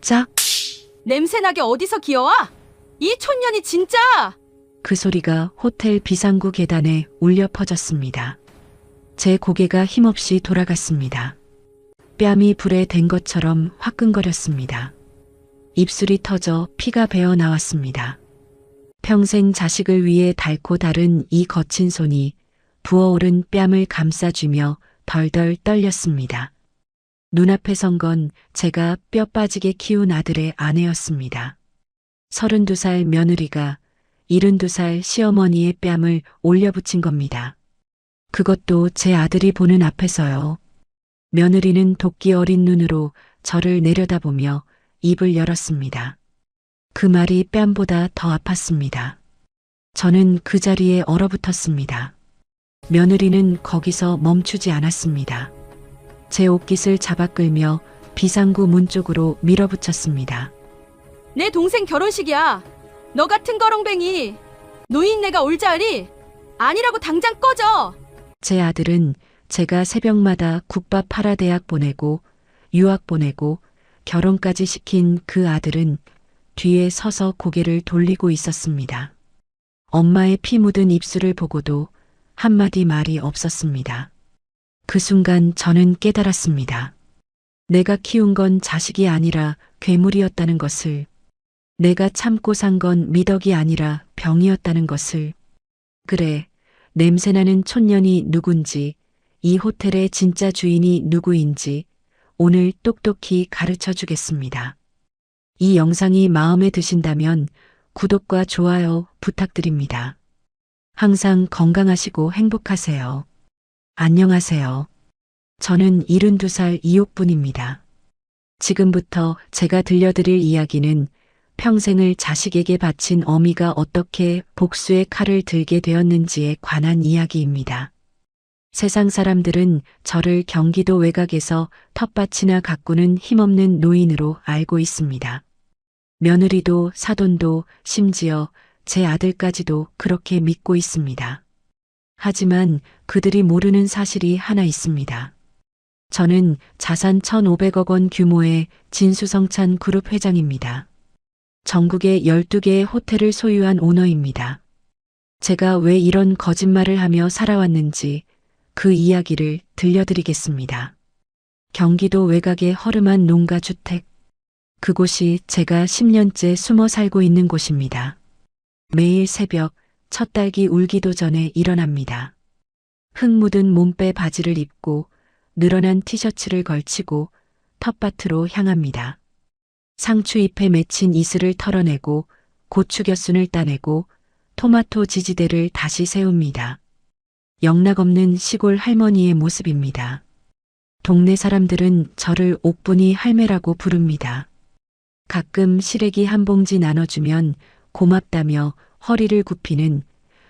짝! 냄새나게 어디서 기어와? 이 촌년이 진짜! 그 소리가 호텔 비상구 계단에 울려 퍼졌습니다. 제 고개가 힘없이 돌아갔습니다. 뺨이 불에 댄 것처럼 화끈거렸습니다. 입술이 터져 피가 배어 나왔습니다. 평생 자식을 위해 닳고 다른 이 거친 손이 부어오른 뺨을 감싸주며 덜덜 떨렸습니다. 눈앞에 선 건 제가 뼈 빠지게 키운 아들의 아내였습니다. 32살 며느리가 72살 시어머니의 뺨을 올려붙인 겁니다. 그것도 제 아들이 보는 앞에서요. 며느리는 도끼 어린 눈으로 저를 내려다보며 입을 열었습니다. 그 말이 뺨보다 더 아팠습니다. 저는 그 자리에 얼어붙었습니다. 며느리는 거기서 멈추지 않았습니다. 제 옷깃을 잡아 끌며 비상구 문 쪽으로 밀어붙였습니다. 내 동생 결혼식이야. 너 같은 거렁뱅이. 노인네가 올 자리 아니라고 당장 꺼져. 제 아들은 제가 새벽마다 국밥 팔아 대학 보내고 유학 보내고 결혼까지 시킨 그 아들은 뒤에 서서 고개를 돌리고 있었습니다. 엄마의 피 묻은 입술을 보고도 한마디 말이 없었습니다. 그 순간 저는 깨달았습니다. 내가 키운 건 자식이 아니라 괴물이었다는 것을, 내가 참고 산 건 미덕이 아니라 병이었다는 것을, 그래, 냄새나는 촌년이 누군지, 이 호텔의 진짜 주인이 누구인지 오늘 똑똑히 가르쳐 주겠습니다. 이 영상이 마음에 드신다면 구독과 좋아요 부탁드립니다. 항상 건강하시고 행복하세요. 안녕하세요. 저는 72살 이옥분입니다. 지금부터 제가 들려드릴 이야기는 평생을 자식에게 바친 어미가 어떻게 복수의 칼을 들게 되었는지에 관한 이야기입니다. 세상 사람들은 저를 경기도 외곽에서 텃밭이나 가꾸는 힘없는 노인으로 알고 있습니다. 며느리도 사돈도 심지어 제 아들까지도 그렇게 믿고 있습니다. 하지만 그들이 모르는 사실이 하나 있습니다. 저는 자산 1,500억 원 규모의 진수성찬 그룹 회장입니다. 전국에 12개의 호텔을 소유한 오너입니다. 제가 왜 이런 거짓말을 하며 살아왔는지 그 이야기를 들려드리겠습니다. 경기도 외곽의 허름한 농가 주택. 그곳이 제가 10년째 숨어 살고 있는 곳입니다. 매일 새벽 첫 딸기 울기도 전에 일어납니다. 흙 묻은 몸빼 바지를 입고 늘어난 티셔츠를 걸치고 텃밭으로 향합니다. 상추잎에 맺힌 이슬을 털어내고 고추겨순을 따내고 토마토 지지대를 다시 세웁니다. 영락없는 시골 할머니의 모습입니다. 동네 사람들은 저를 옥분이 할매라고 부릅니다. 가끔 시래기 한 봉지 나눠주면 고맙다며 허리를 굽히는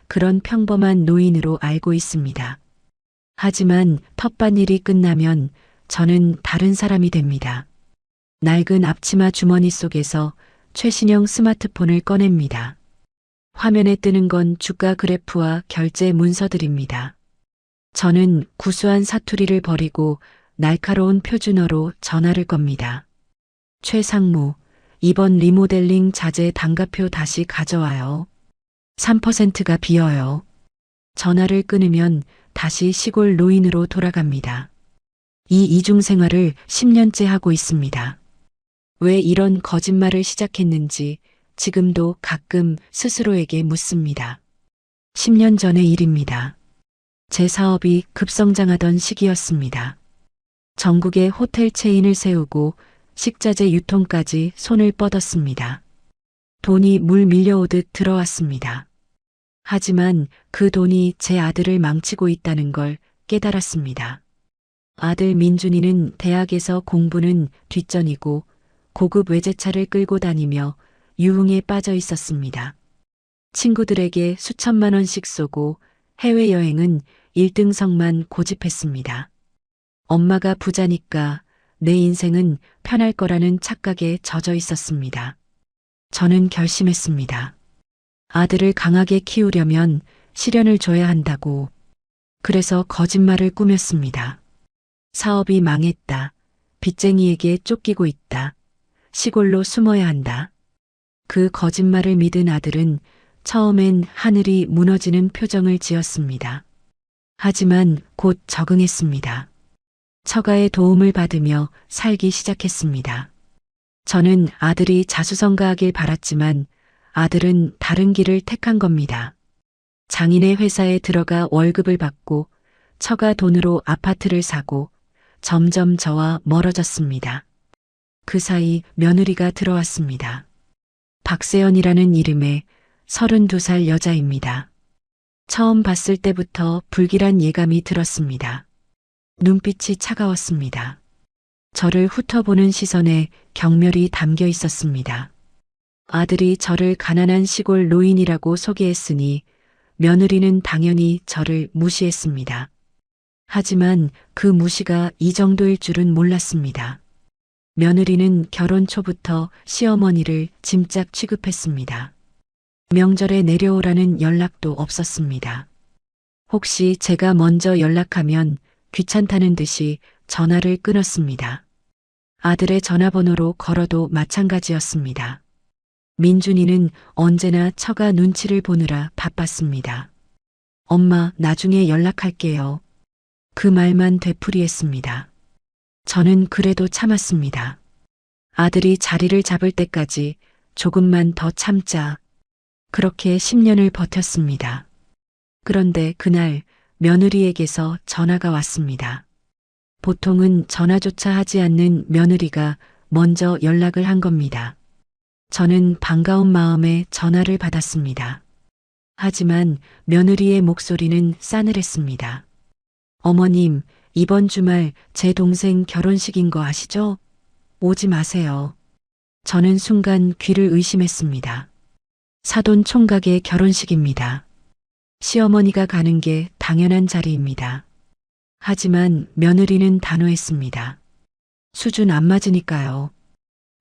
그런 평범한 노인으로 알고 있습니다. 하지만 텃밭일이 끝나면 저는 다른 사람이 됩니다. 낡은 앞치마 주머니 속에서 최신형 스마트폰을 꺼냅니다. 화면에 뜨는 건 주가 그래프와 결제 문서들입니다. 저는 구수한 사투리를 버리고 날카로운 표준어로 전화를 겁니다. 최상무, 이번 리모델링 자재 단가표 다시 가져와요. 3%가 비어요. 전화를 끊으면 다시 시골 노인으로 돌아갑니다. 이 이중 생활을 10년째 하고 있습니다. 왜 이런 거짓말을 시작했는지 지금도 가끔 스스로에게 묻습니다. 10년 전의 일입니다. 제 사업이 급성장하던 시기였습니다. 전국에 호텔 체인을 세우고 식자재 유통까지 손을 뻗었습니다. 돈이 물 밀려오듯 들어왔습니다. 하지만 그 돈이 제 아들을 망치고 있다는 걸 깨달았습니다. 아들 민준이는 대학에서 공부는 뒷전이고 고급 외제차를 끌고 다니며 유흥에 빠져 있었습니다. 친구들에게 수천만 원씩 쏘고 해외여행은 1등석만 고집했습니다. 엄마가 부자니까 내 인생은 편할 거라는 착각에 젖어 있었습니다. 저는 결심했습니다. 아들을 강하게 키우려면 시련을 줘야 한다고. 그래서 거짓말을 꾸몄습니다. 사업이 망했다. 빚쟁이에게 쫓기고 있다. 시골로 숨어야 한다. 그 거짓말을 믿은 아들은 처음엔 하늘이 무너지는 표정을 지었습니다. 하지만 곧 적응했습니다. 처가의 도움을 받으며 살기 시작했습니다. 저는 아들이 자수성가하길 바랐지만 아들은 다른 길을 택한 겁니다. 장인의 회사에 들어가 월급을 받고 처가 돈으로 아파트를 사고 점점 저와 멀어졌습니다. 그 사이 며느리가 들어왔습니다. 박세연이라는 이름의 32살 여자입니다. 처음 봤을 때부터 불길한 예감이 들었습니다. 눈빛이 차가웠습니다. 저를 훑어보는 시선에 경멸이 담겨 있었습니다. 아들이 저를 가난한 시골 노인이라고 소개했으니 며느리는 당연히 저를 무시했습니다. 하지만 그 무시가 이 정도일 줄은 몰랐습니다. 며느리는 결혼 초부터 시어머니를 짐짝 취급했습니다. 명절에 내려오라는 연락도 없었습니다. 혹시 제가 먼저 연락하면 귀찮다는 듯이 전화를 끊었습니다. 아들의 전화번호로 걸어도 마찬가지였습니다. 민준이는 언제나 처가 눈치를 보느라 바빴습니다. 엄마, 나중에 연락할게요. 그 말만 되풀이했습니다. 저는 그래도 참았습니다. 아들이 자리를 잡을 때까지 조금만 더 참자. 그렇게 10년을 버텼습니다. 그런데 그날 며느리에게서 전화가 왔습니다. 보통은 전화조차 하지 않는 며느리가 먼저 연락을 한 겁니다. 저는 반가운 마음에 전화를 받았습니다. 하지만 며느리의 목소리는 싸늘했습니다. 어머님, 이번 주말 제 동생 결혼식인 거 아시죠? 오지 마세요. 저는 순간 귀를 의심했습니다. 사돈 총각의 결혼식입니다. 시어머니가 가는 게 당연한 자리입니다. 하지만 며느리는 단호했습니다. 수준 안 맞으니까요.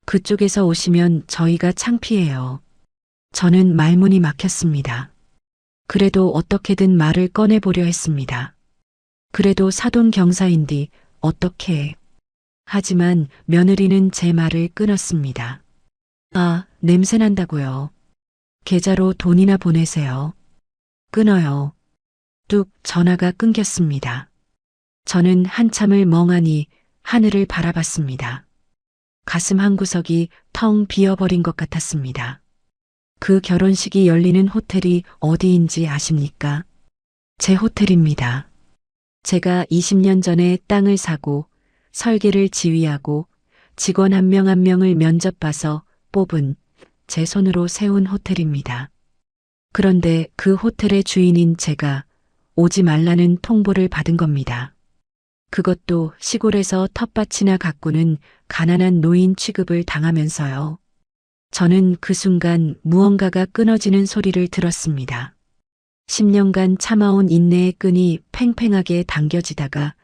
그쪽에서 오시면 저희가 창피해요. 저는 말문이 막혔습니다. 그래도 어떻게든 말을 꺼내보려 했습니다. 그래도 사돈 경사인디 어떻게. 하지만 며느리는 제 말을 끊었습니다. 아, 냄새난다고요. 계좌로 돈이나 보내세요. 끊어요. 뚝 전화가 끊겼습니다. 저는 한참을 멍하니 하늘을 바라봤습니다. 가슴 한구석이 텅 비어버린 것 같았습니다. 그 결혼식이 열리는 호텔이 어디인지 아십니까? 제 호텔입니다. 제가 20년 전에 땅을 사고 설계를 지휘하고 직원 한 명 한 명을 면접 봐서 뽑은 제 손으로 세운 호텔입니다. 그런데 그 호텔의 주인인 제가 오지 말라는 통보를 받은 겁니다. 그것도 시골에서 텃밭이나 가꾸는 가난한 노인 취급을 당하면서요. 저는 그 순간 무언가가 끊어지는 소리를 들었습니다. 10년간 참아온 인내의 끈이 팽팽하게 당겨지다가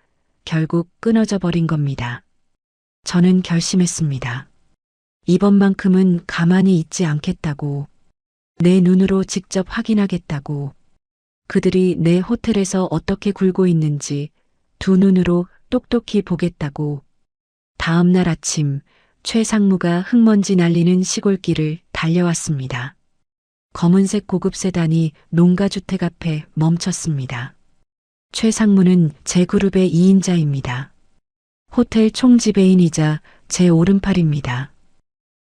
결국 끊어져 버린 겁니다. 저는 결심했습니다. 이번만큼은 가만히 있지 않겠다고. 내 눈으로 직접 확인하겠다고. 그들이 내 호텔에서 어떻게 굴고 있는지 두 눈으로 똑똑히 보겠다고. 다음 날 아침 최상무가 흙먼지 날리는 시골길을 달려왔습니다. 검은색 고급 세단이 농가주택 앞에 멈췄습니다. 최상무는 제 그룹의 2인자입니다. 호텔 총지배인이자 제 오른팔입니다.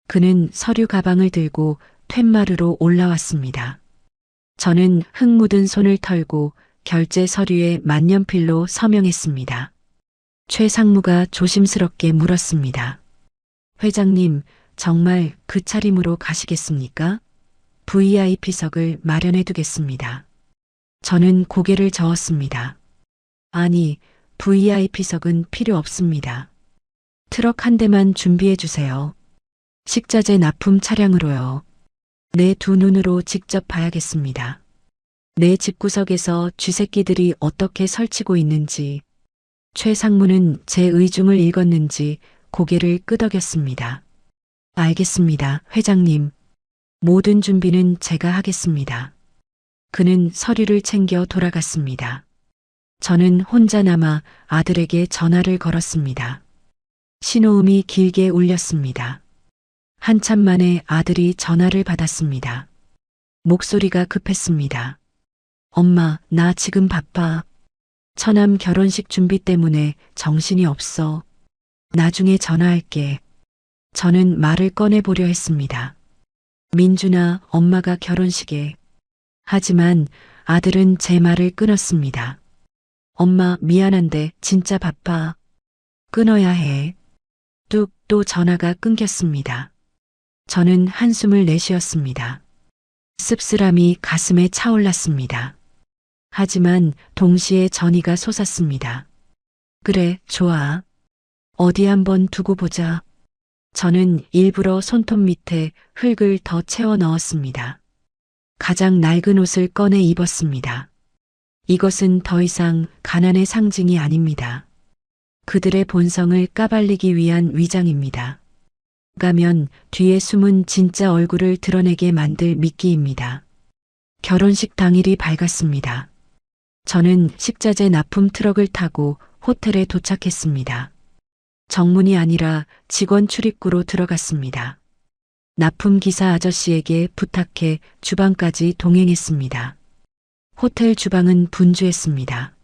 그는 서류 가방을 들고 툇마루로 올라왔습니다. 저는 흙 묻은 손을 털고 결제 서류에 만년필로 서명했습니다. 최상무가 조심스럽게 물었습니다. 회장님, 정말 그 차림으로 가시겠습니까? VIP석을 마련해 두겠습니다. 저는 고개를 저었습니다. 아니, VIP석은 필요 없습니다. 트럭 한 대만 준비해 주세요. 식자재 납품 차량으로요. 내 두 눈으로 직접 봐야겠습니다. 내 집구석에서 쥐새끼들이 어떻게 설치고 있는지. 최상무는 제 의중을 읽었는지 고개를 끄덕였습니다. 알겠습니다, 회장님. 모든 준비는 제가 하겠습니다. 그는 서류를 챙겨 돌아갔습니다. 저는 혼자 남아 아들에게 전화를 걸었습니다. 신호음이 길게 울렸습니다. 한참 만에 아들이 전화를 받았습니다. 목소리가 급했습니다. 엄마, 나 지금 바빠. 처남 결혼식 준비 때문에 정신이 없어. 나중에 전화할게. 저는 말을 꺼내보려 했습니다. 민준아, 엄마가 결혼식에. 하지만 아들은 제 말을 끊었습니다. 엄마, 미안한데 진짜 바빠. 끊어야 해. 뚝, 또 전화가 끊겼습니다. 저는 한숨을 내쉬었습니다. 씁쓸함이 가슴에 차올랐습니다. 하지만 동시에 전의가 솟았습니다. 그래, 좋아. 어디 한번 두고 보자. 저는 일부러 손톱 밑에 흙을 더 채워 넣었습니다. 가장 낡은 옷을 꺼내 입었습니다. 이것은 더 이상 가난의 상징이 아닙니다. 그들의 본성을 까발리기 위한 위장입니다. 가면 뒤에 숨은 진짜 얼굴을 드러내게 만들 미끼입니다. 결혼식 당일이 밝았습니다. 저는 식자재 납품 트럭을 타고 호텔에 도착했습니다. 정문이 아니라 직원 출입구로 들어갔습니다. 납품 기사 아저씨에게 부탁해 주방까지 동행했습니다. 호텔 주방은 분주했습니다.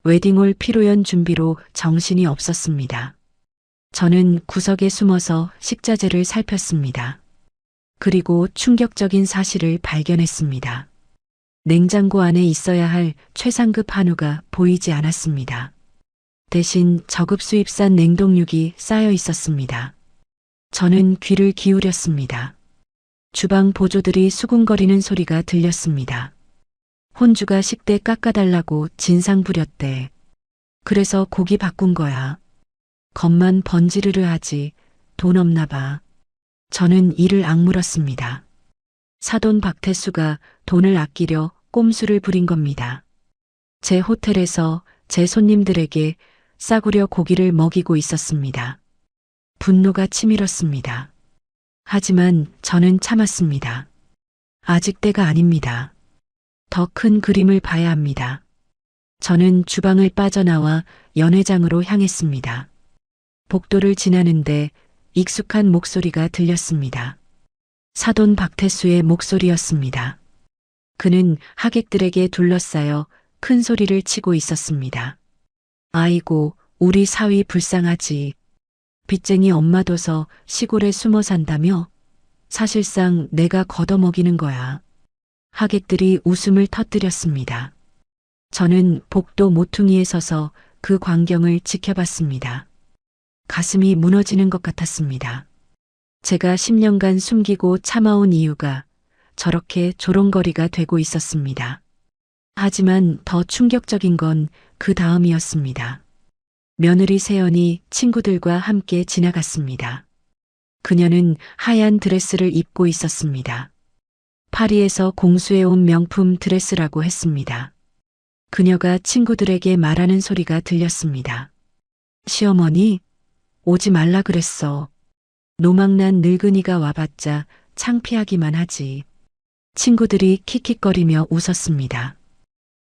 웨딩홀 피로연 준비로 정신이 없었습니다. 저는 구석에 숨어서 식자재를 살폈습니다. 그리고 충격적인 사실을 발견했습니다. 냉장고 안에 있어야 할 최상급 한우가 보이지 않았습니다. 대신 저급 수입산 냉동육이 쌓여 있었습니다. 저는 귀를 기울였습니다. 주방 보조들이 수군거리는 소리가 들렸습니다. 혼주가 식대 깎아달라고 진상 부렸대. 그래서 고기 바꾼 거야. 겉만 번지르르 하지 돈 없나 봐. 저는 이를 악물었습니다. 사돈 박태수가 돈을 아끼려 꼼수를 부린 겁니다. 제 호텔에서 제 손님들에게 싸구려 고기를 먹이고 있었습니다. 분노가 치밀었습니다. 하지만 저는 참았습니다. 아직 때가 아닙니다. 더 큰 그림을 봐야 합니다. 저는 주방을 빠져나와 연회장으로 향했습니다. 복도를 지나는데 익숙한 목소리가 들렸습니다. 사돈 박태수의 목소리였습니다. 그는 하객들에게 둘러싸여 큰 소리를 치고 있었습니다. 아이고, 우리 사위 불쌍하지. 빚쟁이 엄마 둬서 시골에 숨어 산다며? 사실상 내가 걷어먹이는 거야. 하객들이 웃음을 터뜨렸습니다. 저는 복도 모퉁이에 서서 그 광경을 지켜봤습니다. 가슴이 무너지는 것 같았습니다. 제가 10년간 숨기고 참아온 이유가 저렇게 조롱거리가 되고 있었습니다. 하지만 더 충격적인 건 그 다음이었습니다. 며느리 세연이 친구들과 함께 지나갔습니다. 그녀는 하얀 드레스를 입고 있었습니다. 파리에서 공수해온 명품 드레스라고 했습니다. 그녀가 친구들에게 말하는 소리가 들렸습니다. 시어머니, 오지 말라 그랬어. 노망난 늙은이가 와봤자 창피하기만 하지. 친구들이 킥킥거리며 웃었습니다.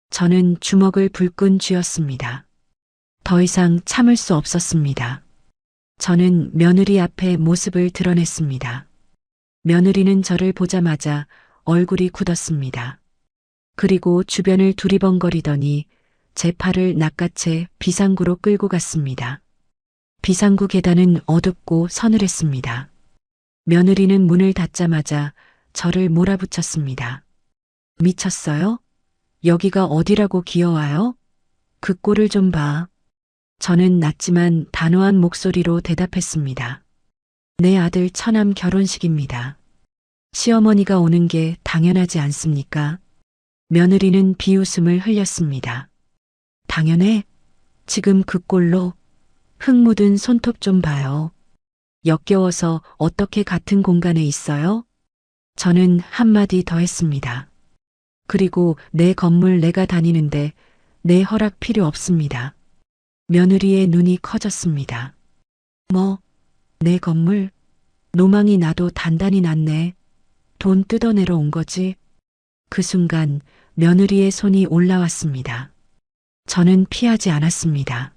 저는 주먹을 불끈 쥐었습니다. 더 이상 참을 수 없었습니다. 저는 며느리 앞에 모습을 드러냈습니다. 며느리는 저를 보자마자 얼굴이 굳었습니다. 그리고 주변을 두리번거리더니 제 팔을 낚아채 비상구로 끌고 갔습니다. 비상구 계단은 어둡고 서늘했습니다. 며느리는 문을 닫자마자 저를 몰아붙였습니다. 미쳤어요? 여기가 어디라고 기어와요? 그 꼴을 좀 봐. 저는 낮지만 단호한 목소리로 대답했습니다. 내 아들 처남 결혼식입니다. 시어머니가 오는 게 당연하지 않습니까? 며느리는 비웃음을 흘렸습니다. 당연해? 지금 그 꼴로 흙 묻은 손톱 좀 봐요. 역겨워서 어떻게 같은 공간에 있어요? 저는 한마디 더 했습니다. 그리고 내 건물 내가 다니는데 내 허락 필요 없습니다. 며느리의 눈이 커졌습니다. 뭐, 내 건물? 노망이 나도 단단히 났네. 돈 뜯어내러 온 거지? 그 순간 며느리의 손이 올라왔습니다. 저는 피하지 않았습니다.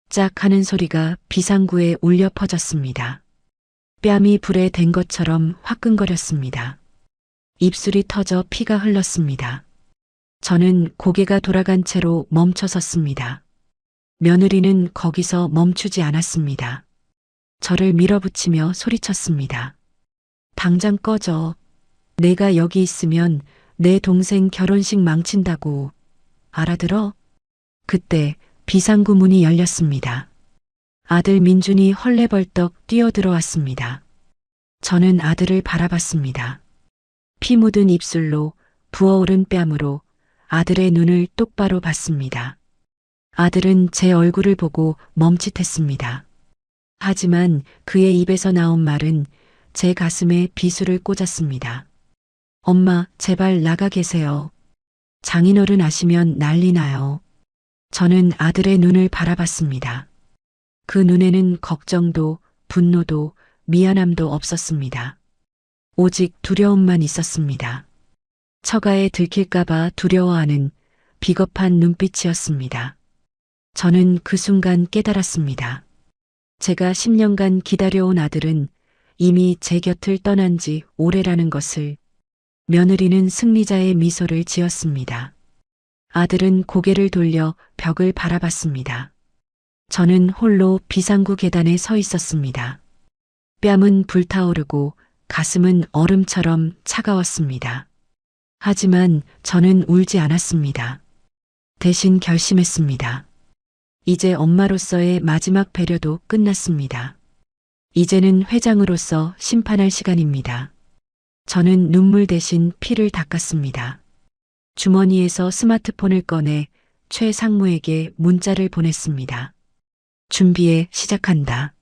짝 하는 소리가 비상구에 울려 퍼졌습니다. 뺨이 불에 댄 것처럼 화끈거렸습니다. 입술이 터져 피가 흘렀습니다. 저는 고개가 돌아간 채로 멈춰섰습니다. 며느리는 거기서 멈추지 않았습니다. 저를 밀어붙이며 소리쳤습니다. 당장 꺼져. 내가 여기 있으면 내 동생 결혼식 망친다고. 알아들어? 그때 비상구 문이 열렸습니다. 아들 민준이 헐레벌떡 뛰어들어왔습니다. 저는 아들을 바라봤습니다. 피 묻은 입술로 부어오른 뺨으로 아들의 눈을 똑바로 봤습니다. 아들은 제 얼굴을 보고 멈칫했습니다. 하지만 그의 입에서 나온 말은 제 가슴에 비수를 꽂았습니다. 엄마, 제발 나가 계세요. 장인어른 아시면 난리 나요. 저는 아들의 눈을 바라봤습니다. 그 눈에는 걱정도, 분노도, 미안함도 없었습니다. 오직 두려움만 있었습니다. 처가에 들킬까봐 두려워하는 비겁한 눈빛이었습니다. 저는 그 순간 깨달았습니다. 제가 10년간 기다려온 아들은 이미 제 곁을 떠난 지 오래라는 것을. 며느리는 승리자의 미소를 지었습니다. 아들은 고개를 돌려 벽을 바라봤습니다. 저는 홀로 비상구 계단에 서 있었습니다. 뺨은 불타오르고 가슴은 얼음처럼 차가웠습니다. 하지만 저는 울지 않았습니다. 대신 결심했습니다. 이제 엄마로서의 마지막 배려도 끝났습니다. 이제는 회장으로서 심판할 시간입니다. 저는 눈물 대신 피를 닦았습니다. 주머니에서 스마트폰을 꺼내 최 상무에게 문자를 보냈습니다. 준비해 시작한다.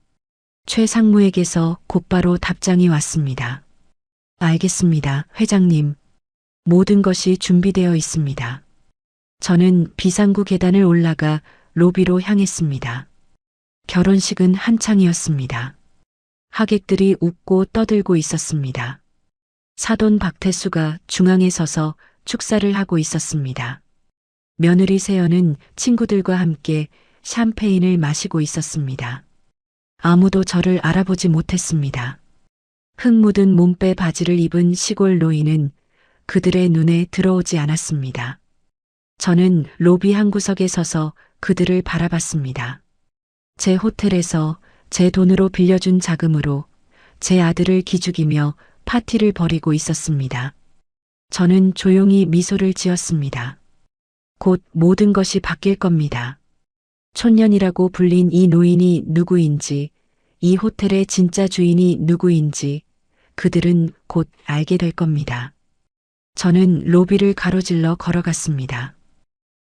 최 상무에게서 곧바로 답장이 왔습니다. 알겠습니다, 회장님. 모든 것이 준비되어 있습니다. 저는 비상구 계단을 올라가 로비로 향했습니다. 결혼식은 한창이었습니다. 하객들이 웃고 떠들고 있었습니다. 사돈 박태수가 중앙에 서서 축사를 하고 있었습니다. 며느리 세연은 친구들과 함께 샴페인을 마시고 있었습니다. 아무도 저를 알아보지 못했습니다. 흙 묻은 몸빼 바지를 입은 시골 노인은 그들의 눈에 들어오지 않았습니다. 저는 로비 한 구석에 서서 그들을 바라봤습니다. 제 호텔에서 제 돈으로 빌려준 자금으로 제 아들을 기죽이며 파티를 벌이고 있었습니다. 저는 조용히 미소를 지었습니다. 곧 모든 것이 바뀔 겁니다. 촌년이라고 불린 이 노인이 누구인지, 이 호텔의 진짜 주인이 누구인지 그들은 곧 알게 될 겁니다. 저는 로비를 가로질러 걸어갔습니다.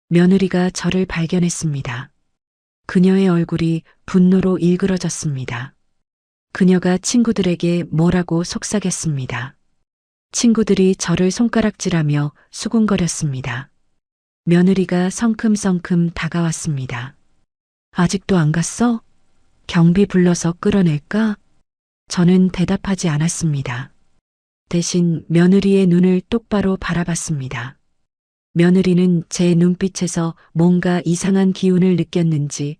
며느리가 저를 발견했습니다. 그녀의 얼굴이 분노로 일그러졌습니다. 그녀가 친구들에게 뭐라고 속삭였습니다. 친구들이 저를 손가락질하며 수군거렸습니다. 며느리가 성큼성큼 다가왔습니다. 아직도 안 갔어? 경비 불러서 끌어낼까? 저는 대답하지 않았습니다. 대신 며느리의 눈을 똑바로 바라봤습니다. 며느리는 제 눈빛에서 뭔가 이상한 기운을 느꼈는지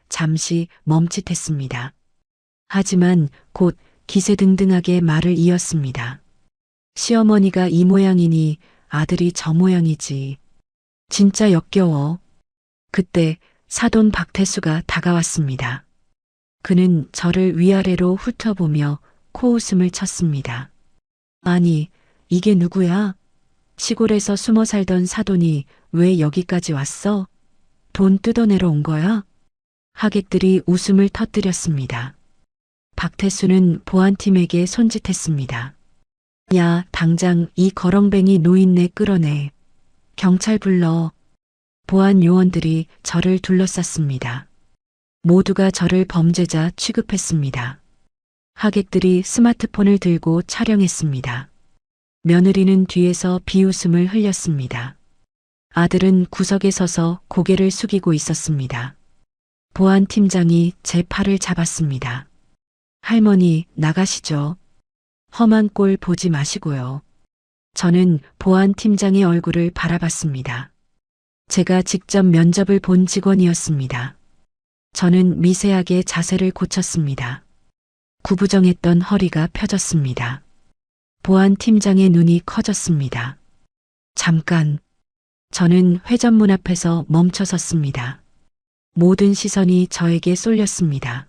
잠시 멈칫했습니다. 하지만 곧 기세등등하게 말을 이었습니다. 시어머니가 이 모양이니 아들이 저 모양이지. 진짜 역겨워. 그때 사돈 박태수가 다가왔습니다. 그는 저를 위아래로 훑어보며 코웃음을 쳤습니다. 아니, 이게 누구야? 시골에서 숨어 살던 사돈이 왜 여기까지 왔어? 돈 뜯어내러 온 거야? 하객들이 웃음을 터뜨렸습니다. 박태수는 보안팀에게 손짓했습니다. 야, 당장 이 거렁뱅이 노인네 끌어내. 경찰 불러. 보안 요원들이 저를 둘러쌌습니다. 모두가 저를 범죄자 취급했습니다. 하객들이 스마트폰을 들고 촬영했습니다. 며느리는 뒤에서 비웃음을 흘렸습니다. 아들은 구석에 서서 고개를 숙이고 있었습니다. 보안팀장이 제 팔을 잡았습니다. 할머니, 나가시죠. 험한 꼴 보지 마시고요. 저는 보안팀장의 얼굴을 바라봤습니다. 제가 직접 면접을 본 직원이었습니다. 저는 미세하게 자세를 고쳤습니다. 구부정했던 허리가 펴졌습니다. 보안 팀장의 눈이 커졌습니다. 잠깐. 저는 회전문 앞에서 멈춰 섰습니다. 모든 시선이 저에게 쏠렸습니다.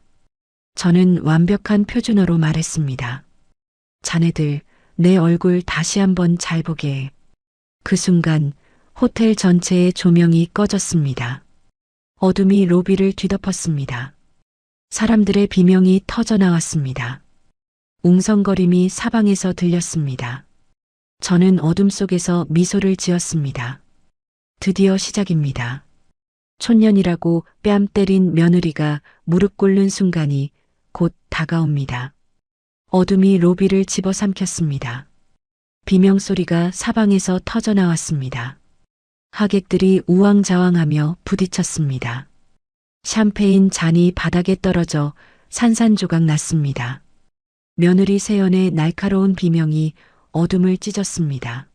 저는 완벽한 표준어로 말했습니다. 자네들, 내 얼굴 다시 한번 잘 보게 해. 그 순간 호텔 전체의 조명이 꺼졌습니다. 어둠이 로비를 뒤덮었습니다. 사람들의 비명이 터져 나왔습니다. 웅성거림이 사방에서 들렸습니다. 저는 어둠 속에서 미소를 지었습니다. 드디어 시작입니다. 촌년이라고 뺨 때린 며느리가 무릎 꿇는 순간이 곧 다가옵니다. 어둠이 로비를 집어삼켰습니다. 비명소리가 사방에서 터져 나왔습니다. 하객들이 우왕좌왕하며 부딪혔습니다. 샴페인 잔이 바닥에 떨어져 산산조각 났습니다. 며느리 세연의 날카로운 비명이 어둠을 찢었습니다.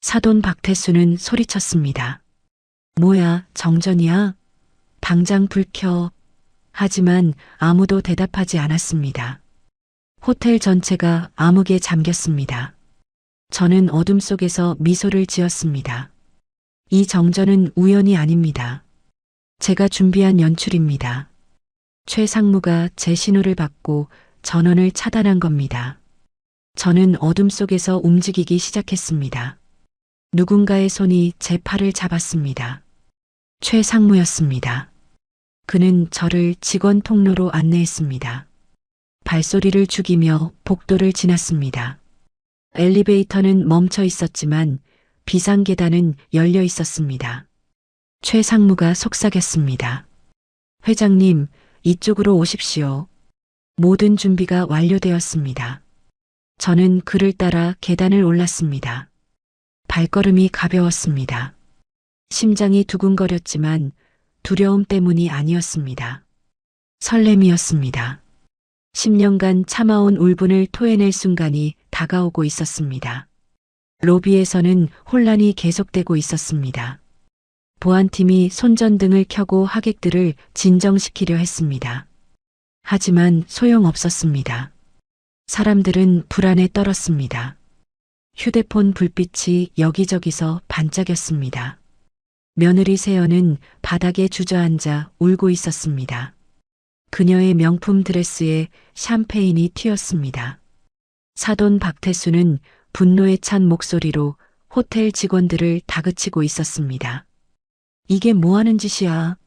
사돈 박태수는 소리쳤습니다. 뭐야, 정전이야? 당장 불 켜. 하지만 아무도 대답하지 않았습니다. 호텔 전체가 암흑에 잠겼습니다. 저는 어둠 속에서 미소를 지었습니다. 이 정전은 우연이 아닙니다. 제가 준비한 연출입니다. 최 상무가 제 신호를 받고 전원을 차단한 겁니다. 저는 어둠 속에서 움직이기 시작했습니다. 누군가의 손이 제 팔을 잡았습니다. 최 상무였습니다. 그는 저를 직원 통로로 안내했습니다. 발소리를 죽이며 복도를 지났습니다. 엘리베이터는 멈춰 있었지만 비상계단은 열려 있었습니다. 최 상무가 속삭였습니다. 회장님, 이쪽으로 오십시오. 모든 준비가 완료되었습니다. 저는 그를 따라 계단을 올랐습니다. 발걸음이 가벼웠습니다. 심장이 두근거렸지만 두려움 때문이 아니었습니다. 설렘이었습니다. 10년간 참아온 울분을 토해낼 순간이 다가오고 있었습니다. 로비에서는 혼란이 계속되고 있었습니다. 보안팀이 손전등을 켜고 하객들을 진정시키려 했습니다. 하지만 소용없었습니다. 사람들은 불안에 떨었습니다. 휴대폰 불빛이 여기저기서 반짝였습니다. 며느리 세연은 바닥에 주저앉아 울고 있었습니다. 그녀의 명품 드레스에 샴페인이 튀었습니다. 사돈 박태수는 분노에 찬 목소리로 호텔 직원들을 다그치고 있었습니다. 이게 뭐 하는 짓이야?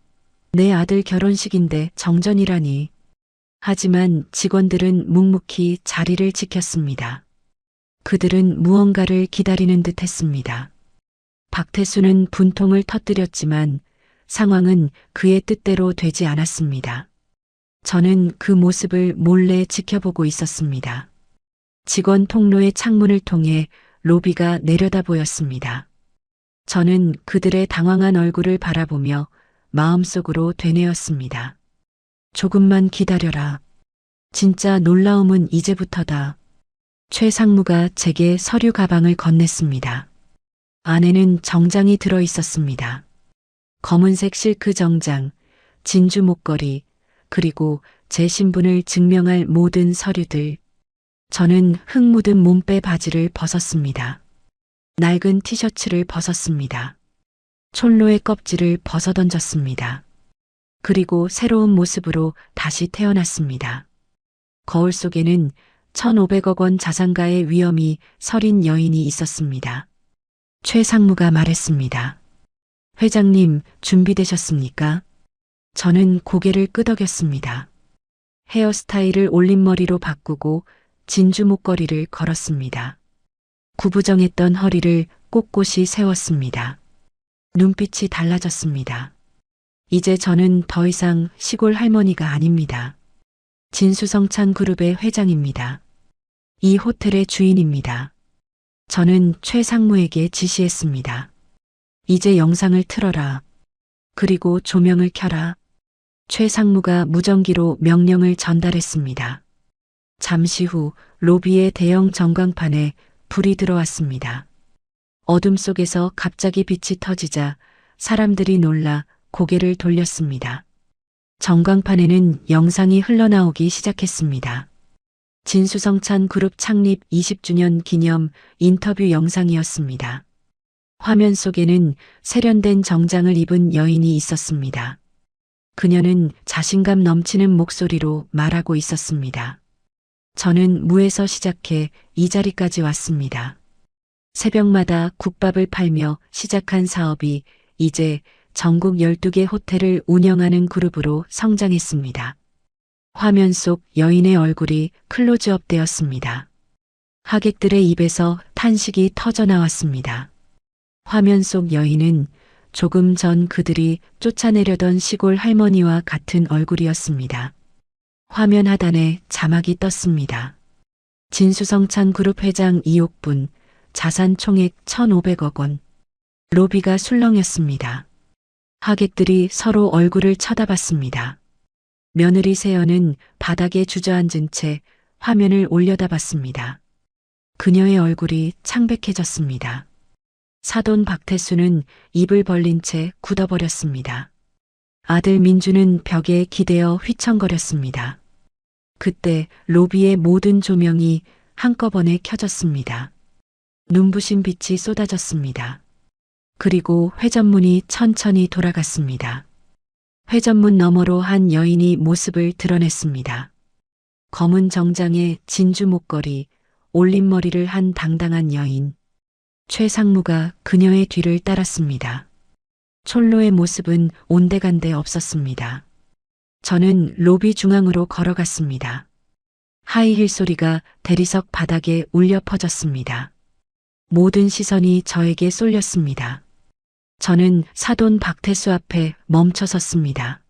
내 아들 결혼식인데 정전이라니. 하지만 직원들은 묵묵히 자리를 지켰습니다. 그들은 무언가를 기다리는 듯 했습니다. 박태수는 분통을 터뜨렸지만 상황은 그의 뜻대로 되지 않았습니다. 저는 그 모습을 몰래 지켜보고 있었습니다. 직원 통로의 창문을 통해 로비가 내려다 보였습니다. 저는 그들의 당황한 얼굴을 바라보며 마음속으로 되뇌었습니다. 조금만 기다려라. 진짜 놀라움은 이제부터다. 최 상무가 제게 서류 가방을 건넸습니다. 안에는 정장이 들어 있었습니다. 검은색 실크 정장, 진주 목걸이, 그리고 제 신분을 증명할 모든 서류들. 저는 흙 묻은 몸빼 바지를 벗었습니다. 낡은 티셔츠를 벗었습니다. 촐로의 껍질을 벗어던졌습니다. 그리고 새로운 모습으로 다시 태어났습니다. 거울 속에는 1,500억 원 자산가의 위엄이 서린 여인이 있었습니다. 최 상무가 말했습니다. 회장님, 준비되셨습니까? 저는 고개를 끄덕였습니다. 헤어스타일을 올림머리로 바꾸고 진주 목걸이를 걸었습니다. 구부정했던 허리를 꼿꼿이 세웠습니다. 눈빛이 달라졌습니다. 이제 저는 더 이상 시골 할머니가 아닙니다. 진수성찬 그룹의 회장입니다. 이 호텔의 주인입니다. 저는 최 상무에게 지시했습니다. 이제 영상을 틀어라. 그리고 조명을 켜라. 최 상무가 무전기로 명령을 전달했습니다. 잠시 후 로비의 대형 전광판에 불이 들어왔습니다. 어둠 속에서 갑자기 빛이 터지자 사람들이 놀라 고개를 돌렸습니다. 전광판에는 영상이 흘러나오기 시작했습니다. 진수성찬 그룹 창립 20주년 기념 인터뷰 영상이었습니다. 화면 속에는 세련된 정장을 입은 여인이 있었습니다. 그녀는 자신감 넘치는 목소리로 말하고 있었습니다. 저는 무에서 시작해 이 자리까지 왔습니다. 새벽마다 국밥을 팔며 시작한 사업이 이제 전국 12개 호텔을 운영하는 그룹으로 성장했습니다. 화면 속 여인의 얼굴이 클로즈업 되었습니다. 하객들의 입에서 탄식이 터져 나왔습니다. 화면 속 여인은 조금 전 그들이 쫓아내려던 시골 할머니와 같은 얼굴이었습니다. 화면 하단에 자막이 떴습니다. 진수성찬 그룹 회장 이옥분, 자산 총액 1,500억 원. 로비가 술렁였습니다. 하객들이 서로 얼굴을 쳐다봤습니다. 며느리 세연은 바닥에 주저앉은 채 화면을 올려다봤습니다. 그녀의 얼굴이 창백해졌습니다. 사돈 박태수는 입을 벌린 채 굳어버렸습니다. 아들 민주는 벽에 기대어 휘청거렸습니다. 그때 로비의 모든 조명이 한꺼번에 켜졌습니다. 눈부신 빛이 쏟아졌습니다. 그리고 회전문이 천천히 돌아갔습니다. 회전문 너머로 한 여인이 모습을 드러냈습니다. 검은 정장에 진주 목걸이, 올린 머리를 한 당당한 여인. 최상무가 그녀의 뒤를 따랐습니다. 촐로의 모습은 온데간데 없었습니다. 저는 로비 중앙으로 걸어갔습니다. 하이힐 소리가 대리석 바닥에 울려 퍼졌습니다. 모든 시선이 저에게 쏠렸습니다. 저는 사돈 박태수 앞에 멈춰 섰습니다.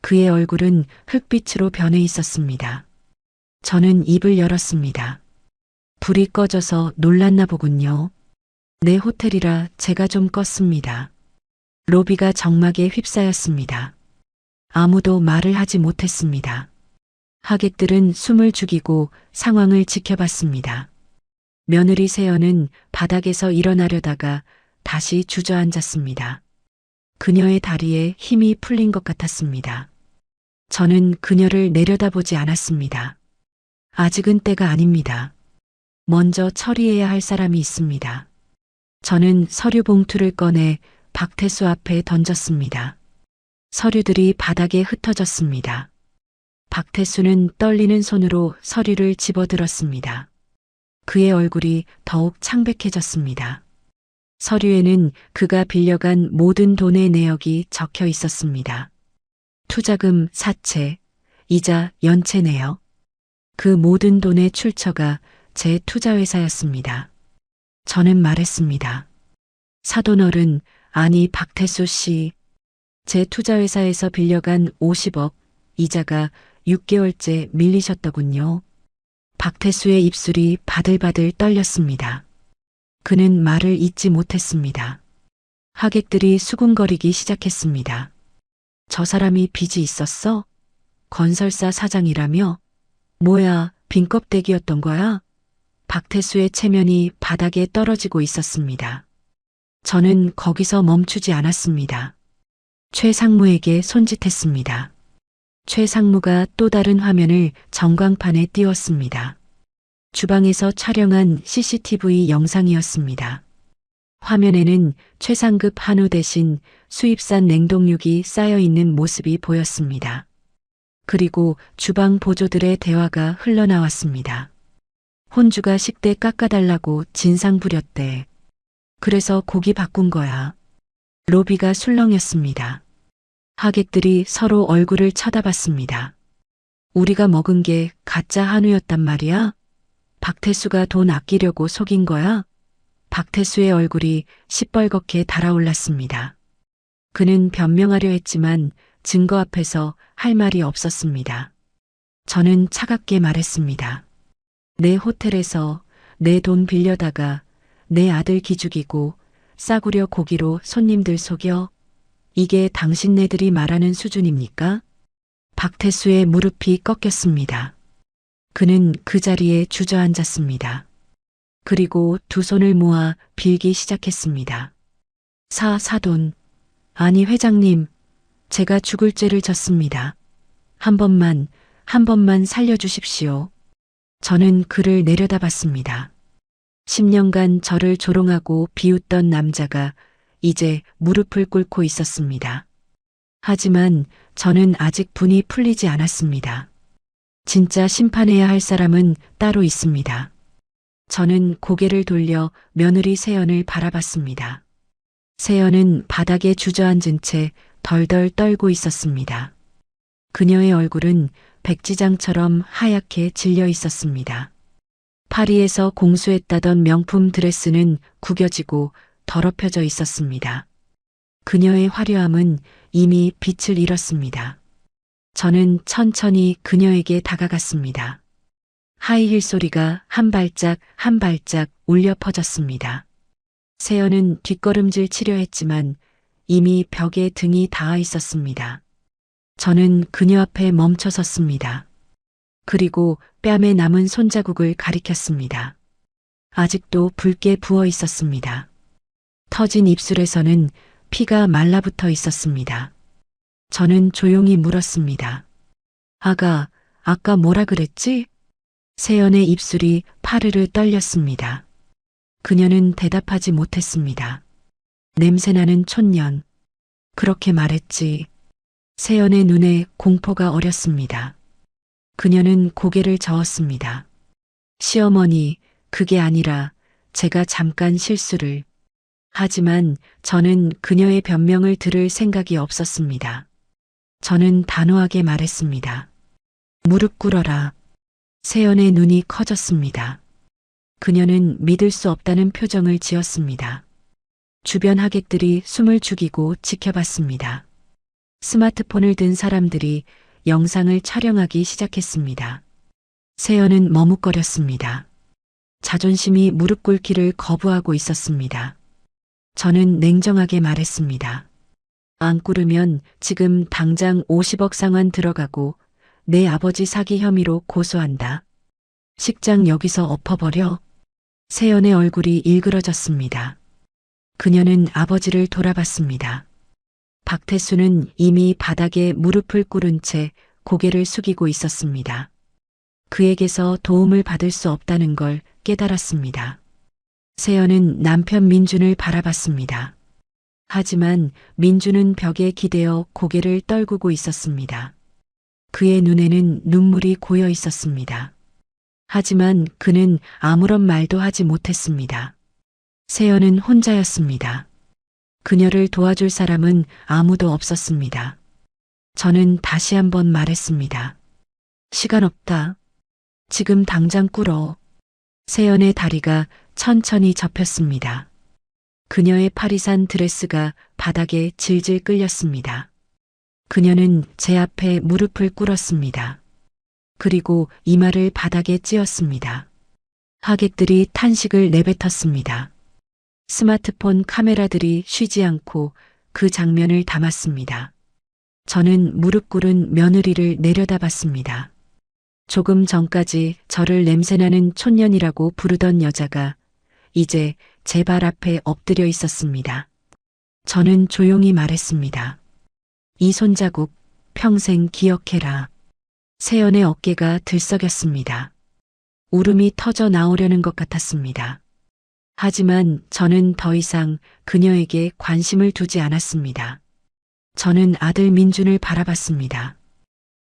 그의 얼굴은 흙빛으로 변해 있었습니다. 저는 입을 열었습니다. 불이 꺼져서 놀랐나 보군요. 내 호텔이라 제가 좀 껐습니다. 로비가 정막에 휩싸였습니다. 아무도 말을 하지 못했습니다. 하객들은 숨을 죽이고 상황을 지켜봤습니다. 며느리 세연은 바닥에서 일어나려다가 다시 주저앉았습니다. 그녀의 다리에 힘이 풀린 것 같았습니다. 저는 그녀를 내려다보지 않았습니다. 아직은 때가 아닙니다. 먼저 처리해야 할 사람이 있습니다. 저는 서류 봉투를 꺼내 박태수 앞에 던졌습니다. 서류들이 바닥에 흩어졌습니다. 박태수는 떨리는 손으로 서류를 집어들었습니다. 그의 얼굴이 더욱 창백해졌습니다. 서류에는 그가 빌려간 모든 돈의 내역이 적혀 있었습니다. 투자금 사채, 이자 연체 내역. 그 모든 돈의 출처가 제 투자회사였습니다. 저는 말했습니다. 사돈어른, 아니 박태수 씨, 제 투자회사에서 빌려간 50억, 이자가 6개월째 밀리셨더군요. 박태수의 입술이 바들바들 떨렸습니다. 그는 말을 잇지 못했습니다. 하객들이 수군거리기 시작했습니다. 저 사람이 빚이 있었어? 건설사 사장이라며? 뭐야, 빈껍데기였던 거야? 박태수의 체면이 바닥에 떨어지고 있었습니다. 저는 거기서 멈추지 않았습니다. 최상무에게 손짓했습니다. 최상무가 또 다른 화면을 전광판에 띄웠습니다. 주방에서 촬영한 CCTV 영상이었습니다. 화면에는 최상급 한우 대신 수입산 냉동육이 쌓여 있는 모습이 보였습니다. 그리고 주방 보조들의 대화가 흘러나왔습니다. 혼주가 식대 깎아달라고 진상 부렸대. 그래서 고기 바꾼 거야. 로비가 술렁였습니다. 하객들이 서로 얼굴을 쳐다봤습니다. 우리가 먹은 게 가짜 한우였단 말이야? 박태수가 돈 아끼려고 속인 거야? 박태수의 얼굴이 시뻘겋게 달아올랐습니다. 그는 변명하려 했지만 증거 앞에서 할 말이 없었습니다. 저는 차갑게 말했습니다. 내 호텔에서 내 돈 빌려다가 내 아들 기죽이고 싸구려 고기로 손님들 속여? 이게 당신네들이 말하는 수준입니까? 박태수의 무릎이 꺾였습니다. 그는 그 자리에 주저앉았습니다. 그리고 두 손을 모아 빌기 시작했습니다. 사돈, 아니 회장님, 제가 죽을 죄를 졌습니다. 한 번만 살려주십시오. 저는 그를 내려다봤습니다. 10년간 저를 조롱하고 비웃던 남자가 이제 무릎을 꿇고 있었습니다. 하지만 저는 아직 분이 풀리지 않았습니다. 진짜 심판해야 할 사람은 따로 있습니다. 저는 고개를 돌려 며느리 세연을 바라봤습니다. 세연은 바닥에 주저앉은 채 덜덜 떨고 있었습니다. 그녀의 얼굴은 백지장처럼 하얗게 질려 있었습니다. 파리에서 공수했다던 명품 드레스는 구겨지고 더럽혀져 있었습니다. 그녀의 화려함은 이미 빛을 잃었습니다. 저는 천천히 그녀에게 다가갔습니다. 하이힐 소리가 한 발짝 한 발짝 울려 퍼졌습니다. 세연은 뒷걸음질 치려 했지만 이미 벽에 등이 닿아 있었습니다. 저는 그녀 앞에 멈춰 섰습니다. 그리고 뺨에 남은 손자국을 가리켰습니다. 아직도 붉게 부어 있었습니다. 터진 입술에서는 피가 말라붙어 있었습니다. 저는 조용히 물었습니다. 아까 뭐라 그랬지? 세연의 입술이 파르르 떨렸습니다. 그녀는 대답하지 못했습니다. 냄새나는 촌년. 그렇게 말했지. 세연의 눈에 공포가 어렸습니다. 그녀는 고개를 저었습니다. 시어머니, 그게 아니라 제가 잠깐 실수를. 하지만 저는 그녀의 변명을 들을 생각이 없었습니다. 저는 단호하게 말했습니다. 무릎 꿇어라. 세연의 눈이 커졌습니다. 그녀는 믿을 수 없다는 표정을 지었습니다. 주변 하객들이 숨을 죽이고 지켜봤습니다. 스마트폰을 든 사람들이 영상을 촬영하기 시작했습니다. 세연은 머뭇거렸습니다. 자존심이 무릎 꿇기를 거부하고 있었습니다. 저는 냉정하게 말했습니다. 안 꿇으면 지금 당장 50억 상환 들어가고 내 아버지 사기 혐의로 고소한다. 식장 여기서 엎어버려. 세연의 얼굴이 일그러졌습니다. 그녀는 아버지를 돌아봤습니다. 박태수는 이미 바닥에 무릎을 꿇은 채 고개를 숙이고 있었습니다. 그에게서 도움을 받을 수 없다는 걸 깨달았습니다. 세연은 남편 민준을 바라봤습니다. 하지만 민준은 벽에 기대어 고개를 떨구고 있었습니다. 그의 눈에는 눈물이 고여 있었습니다. 하지만 그는 아무런 말도 하지 못했습니다. 세연은 혼자였습니다. 그녀를 도와줄 사람은 아무도 없었습니다. 저는 다시 한번 말했습니다. 시간 없다. 지금 당장 꿇어. 세연의 다리가 천천히 접혔습니다. 그녀의 파리산 드레스가 바닥에 질질 끌렸습니다. 그녀는 제 앞에 무릎을 꿇었습니다. 그리고 이마를 바닥에 찧었습니다. 하객들이 탄식을 내뱉었습니다. 스마트폰 카메라들이 쉬지 않고 그 장면을 담았습니다. 저는 무릎 꿇은 며느리를 내려다봤습니다. 조금 전까지 저를 냄새나는 촌년이라고 부르던 여자가 이제 제 발 앞에 엎드려 있었습니다. 저는 조용히 말했습니다. 이 손자국 평생 기억해라. 세연의 어깨가 들썩였습니다. 울음이 터져 나오려는 것 같았습니다. 하지만 저는 더 이상 그녀에게 관심을 두지 않았습니다. 저는 아들 민준을 바라봤습니다.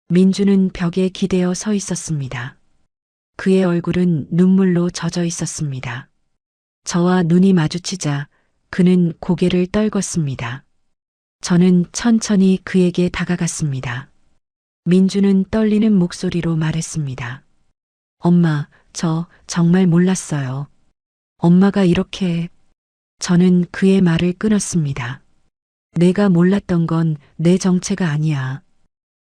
민준은 벽에 기대어 서 있었습니다. 그의 얼굴은 눈물로 젖어 있었습니다. 저와 눈이 마주치자 그는 고개를 떨궜습니다. 저는 천천히 그에게 다가갔습니다. 민준은 떨리는 목소리로 말했습니다. 엄마, 저 정말 몰랐어요. 엄마가 이렇게... 저는 그의 말을 끊었습니다. 내가 몰랐던 건 내 정체가 아니야.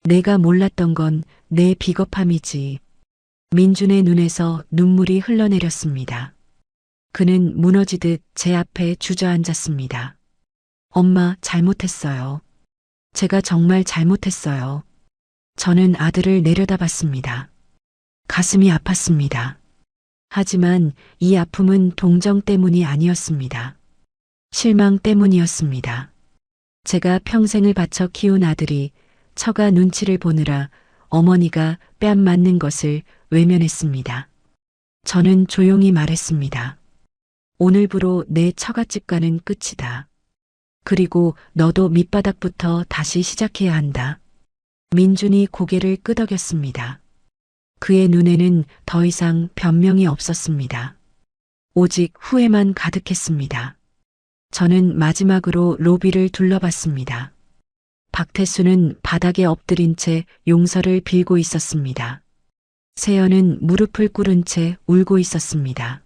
내가 몰랐던 건 내 비겁함이지. 민준의 눈에서 눈물이 흘러내렸습니다. 그는 무너지듯 제 앞에 주저앉았습니다. 엄마, 잘못했어요. 제가 정말 잘못했어요. 저는 아들을 내려다봤습니다. 가슴이 아팠습니다. 하지만 이 아픔은 동정 때문이 아니었습니다. 실망 때문이었습니다. 제가 평생을 바쳐 키운 아들이 처가 눈치를 보느라 어머니가 뺨 맞는 것을 외면했습니다. 저는 조용히 말했습니다. 오늘부로 내 처갓집과는 끝이다. 그리고 너도 밑바닥부터 다시 시작해야 한다. 민준이 고개를 끄덕였습니다. 그의 눈에는 더 이상 변명이 없었습니다. 오직 후회만 가득했습니다. 저는 마지막으로 로비를 둘러봤습니다. 박태수는 바닥에 엎드린 채 용서를 빌고 있었습니다. 세연은 무릎을 꿇은 채 울고 있었습니다.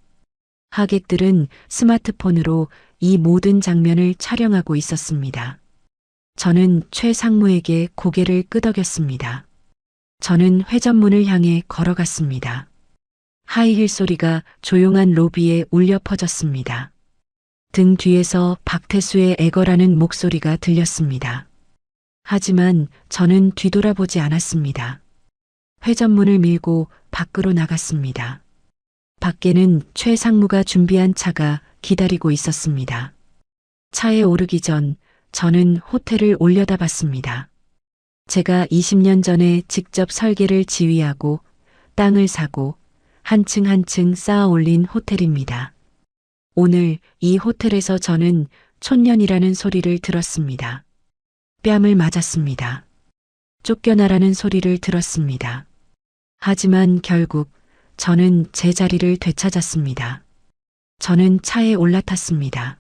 하객들은 스마트폰으로 이 모든 장면을 촬영하고 있었습니다. 저는 최 상무에게 고개를 끄덕였습니다. 저는 회전문을 향해 걸어갔습니다. 하이힐 소리가 조용한 로비에 울려 퍼졌습니다. 등 뒤에서 박태수의 애걸하는 목소리가 들렸습니다. 하지만 저는 뒤돌아보지 않았습니다. 회전문을 밀고 밖으로 나갔습니다. 밖에는 최 상무가 준비한 차가 기다리고 있었습니다. 차에 오르기 전 저는 호텔을 올려다봤습니다. 제가 20년 전에 직접 설계를 지휘하고 땅을 사고 한 층 한 층 쌓아 올린 호텔입니다. 오늘 이 호텔에서 저는 촌년이라는 소리를 들었습니다. 뺨을 맞았습니다. 쫓겨나라는 소리를 들었습니다. 하지만 결국 저는 제 자리를 되찾았습니다. 저는 차에 올라탔습니다.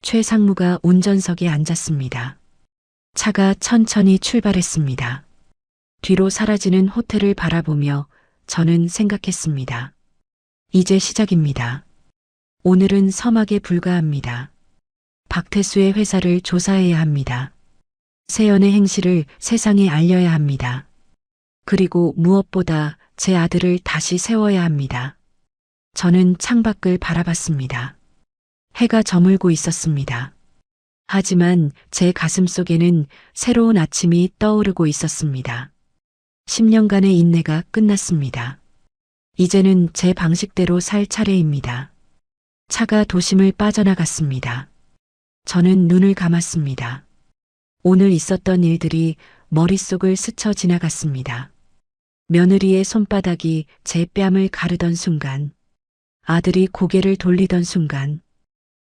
최 상무가 운전석에 앉았습니다. 차가 천천히 출발했습니다. 뒤로 사라지는 호텔을 바라보며 저는 생각했습니다. 이제 시작입니다. 오늘은 서막에 불과합니다. 박태수의 회사를 조사해야 합니다. 세연의 행실을 세상에 알려야 합니다. 그리고 무엇보다 제 아들을 다시 세워야 합니다. 저는 창밖을 바라봤습니다. 해가 저물고 있었습니다. 하지만 제 가슴 속에는 새로운 아침이 떠오르고 있었습니다. 10년간의 인내가 끝났습니다. 이제는 제 방식대로 살 차례입니다. 차가 도심을 빠져나갔습니다. 저는 눈을 감았습니다. 오늘 있었던 일들이 머릿속을 스쳐 지나갔습니다. 며느리의 손바닥이 제 뺨을 가르던 순간, 아들이 고개를 돌리던 순간,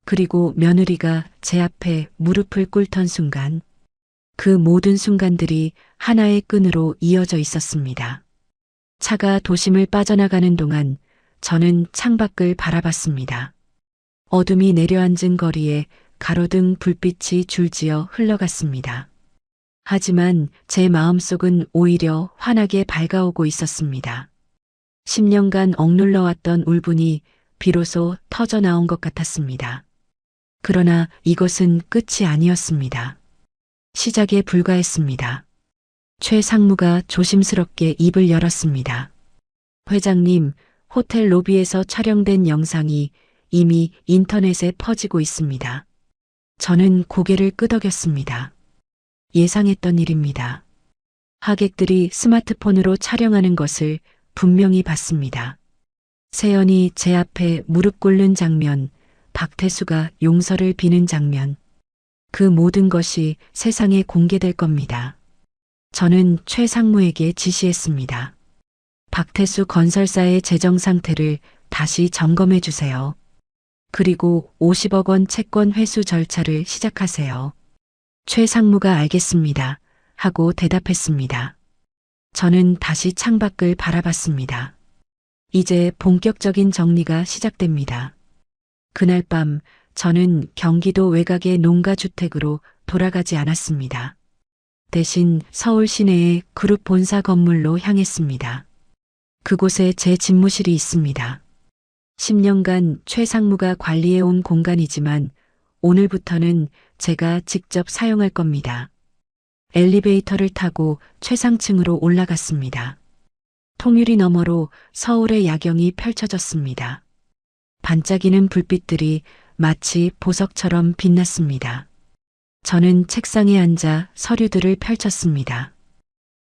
그리고 며느리가 제 앞에 무릎을 꿇던 순간, 그 모든 순간들이 하나의 끈으로 이어져 있었습니다. 차가 도심을 빠져나가는 동안 저는 창밖을 바라봤습니다. 어둠이 내려앉은 거리에 가로등 불빛이 줄지어 흘러갔습니다. 하지만 제 마음속은 오히려 환하게 밝아오고 있었습니다. 10년간 억눌러왔던 울분이 비로소 터져나온 것 같았습니다. 그러나 이것은 끝이 아니었습니다. 시작에 불과했습니다. 최 상무가 조심스럽게 입을 열었습니다. 회장님, 호텔 로비에서 촬영된 영상이 이미 인터넷에 퍼지고 있습니다. 저는 고개를 끄덕였습니다. 예상했던 일입니다. 하객들이 스마트폰으로 촬영하는 것을 분명히 봤습니다. 세연이 제 앞에 무릎 꿇는 장면, 박태수가 용서를 비는 장면, 그 모든 것이 세상에 공개될 겁니다. 저는 최 상무에게 지시했습니다. 박태수 건설사의 재정 상태를 다시 점검해 주세요. 그리고 50억 원 채권 회수 절차를 시작하세요. 최 상무가 알겠습니다. 하고 대답했습니다. 저는 다시 창밖을 바라봤습니다. 이제 본격적인 정리가 시작됩니다. 그날 밤 저는 경기도 외곽의 농가주택으로 돌아가지 않았습니다. 대신 서울 시내의 그룹 본사 건물로 향했습니다. 그곳에 제 집무실이 있습니다. 10년간 최 상무가 관리해온 공간이지만 오늘부터는 제가 직접 사용할 겁니다. 엘리베이터를 타고 최상층으로 올라갔습니다. 통유리 너머로 서울의 야경이 펼쳐졌습니다. 반짝이는 불빛들이 마치 보석처럼 빛났습니다. 저는 책상에 앉아 서류들을 펼쳤습니다.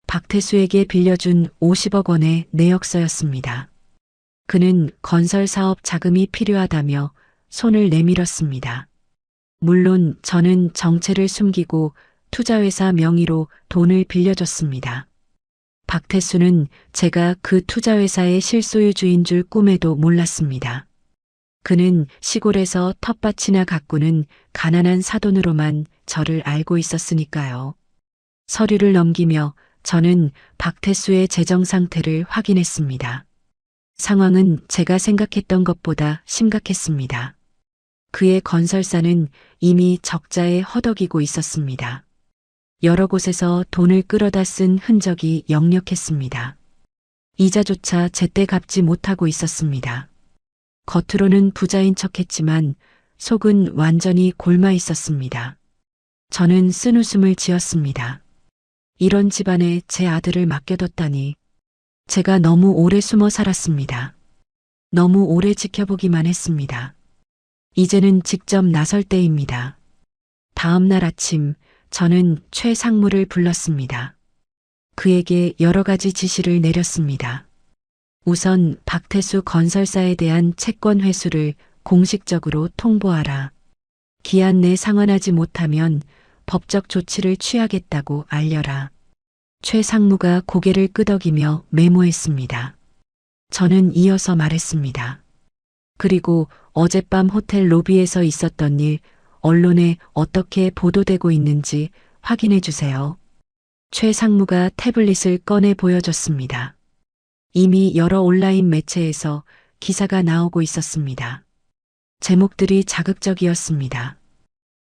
박태수에게 빌려준 50억 원의 내역서였습니다. 그는 건설 사업 자금이 필요하다며 손을 내밀었습니다. 물론 저는 정체를 숨기고 투자회사 명의로 돈을 빌려줬습니다. 박태수는 제가 그 투자회사의 실소유주인 줄 꿈에도 몰랐습니다. 그는 시골에서 텃밭이나 가꾸는 가난한 사돈으로만 저를 알고 있었으니까요. 서류를 넘기며 저는 박태수의 재정 상태를 확인했습니다. 상황은 제가 생각했던 것보다 심각했습니다. 그의 건설사는 이미 적자에 허덕이고 있었습니다. 여러 곳에서 돈을 끌어다 쓴 흔적이 역력했습니다. 이자조차 제때 갚지 못하고 있었습니다. 겉으로는 부자인 척했지만 속은 완전히 골마 있었습니다. 저는 쓴웃음을 지었습니다. 이런 집안에 제 아들을 맡겨뒀다니. 제가 너무 오래 숨어 살았습니다. 너무 오래 지켜보기만 했습니다. 이제는 직접 나설 때입니다. 다음 날 아침 저는 최 상무를 불렀습니다. 그에게 여러 가지 지시를 내렸습니다. 우선 박태수 건설사에 대한 채권 회수를 공식적으로 통보하라. 기한 내 상환하지 못하면 법적 조치를 취하겠다고 알려라. 최 상무가 고개를 끄덕이며 메모했습니다. 저는 이어서 말했습니다. 그리고 어젯밤 호텔 로비에서 있었던 일, 언론에 어떻게 보도되고 있는지 확인해 주세요. 최 상무가 태블릿을 꺼내 보여줬습니다. 이미 여러 온라인 매체에서 기사가 나오고 있었습니다. 제목들이 자극적이었습니다.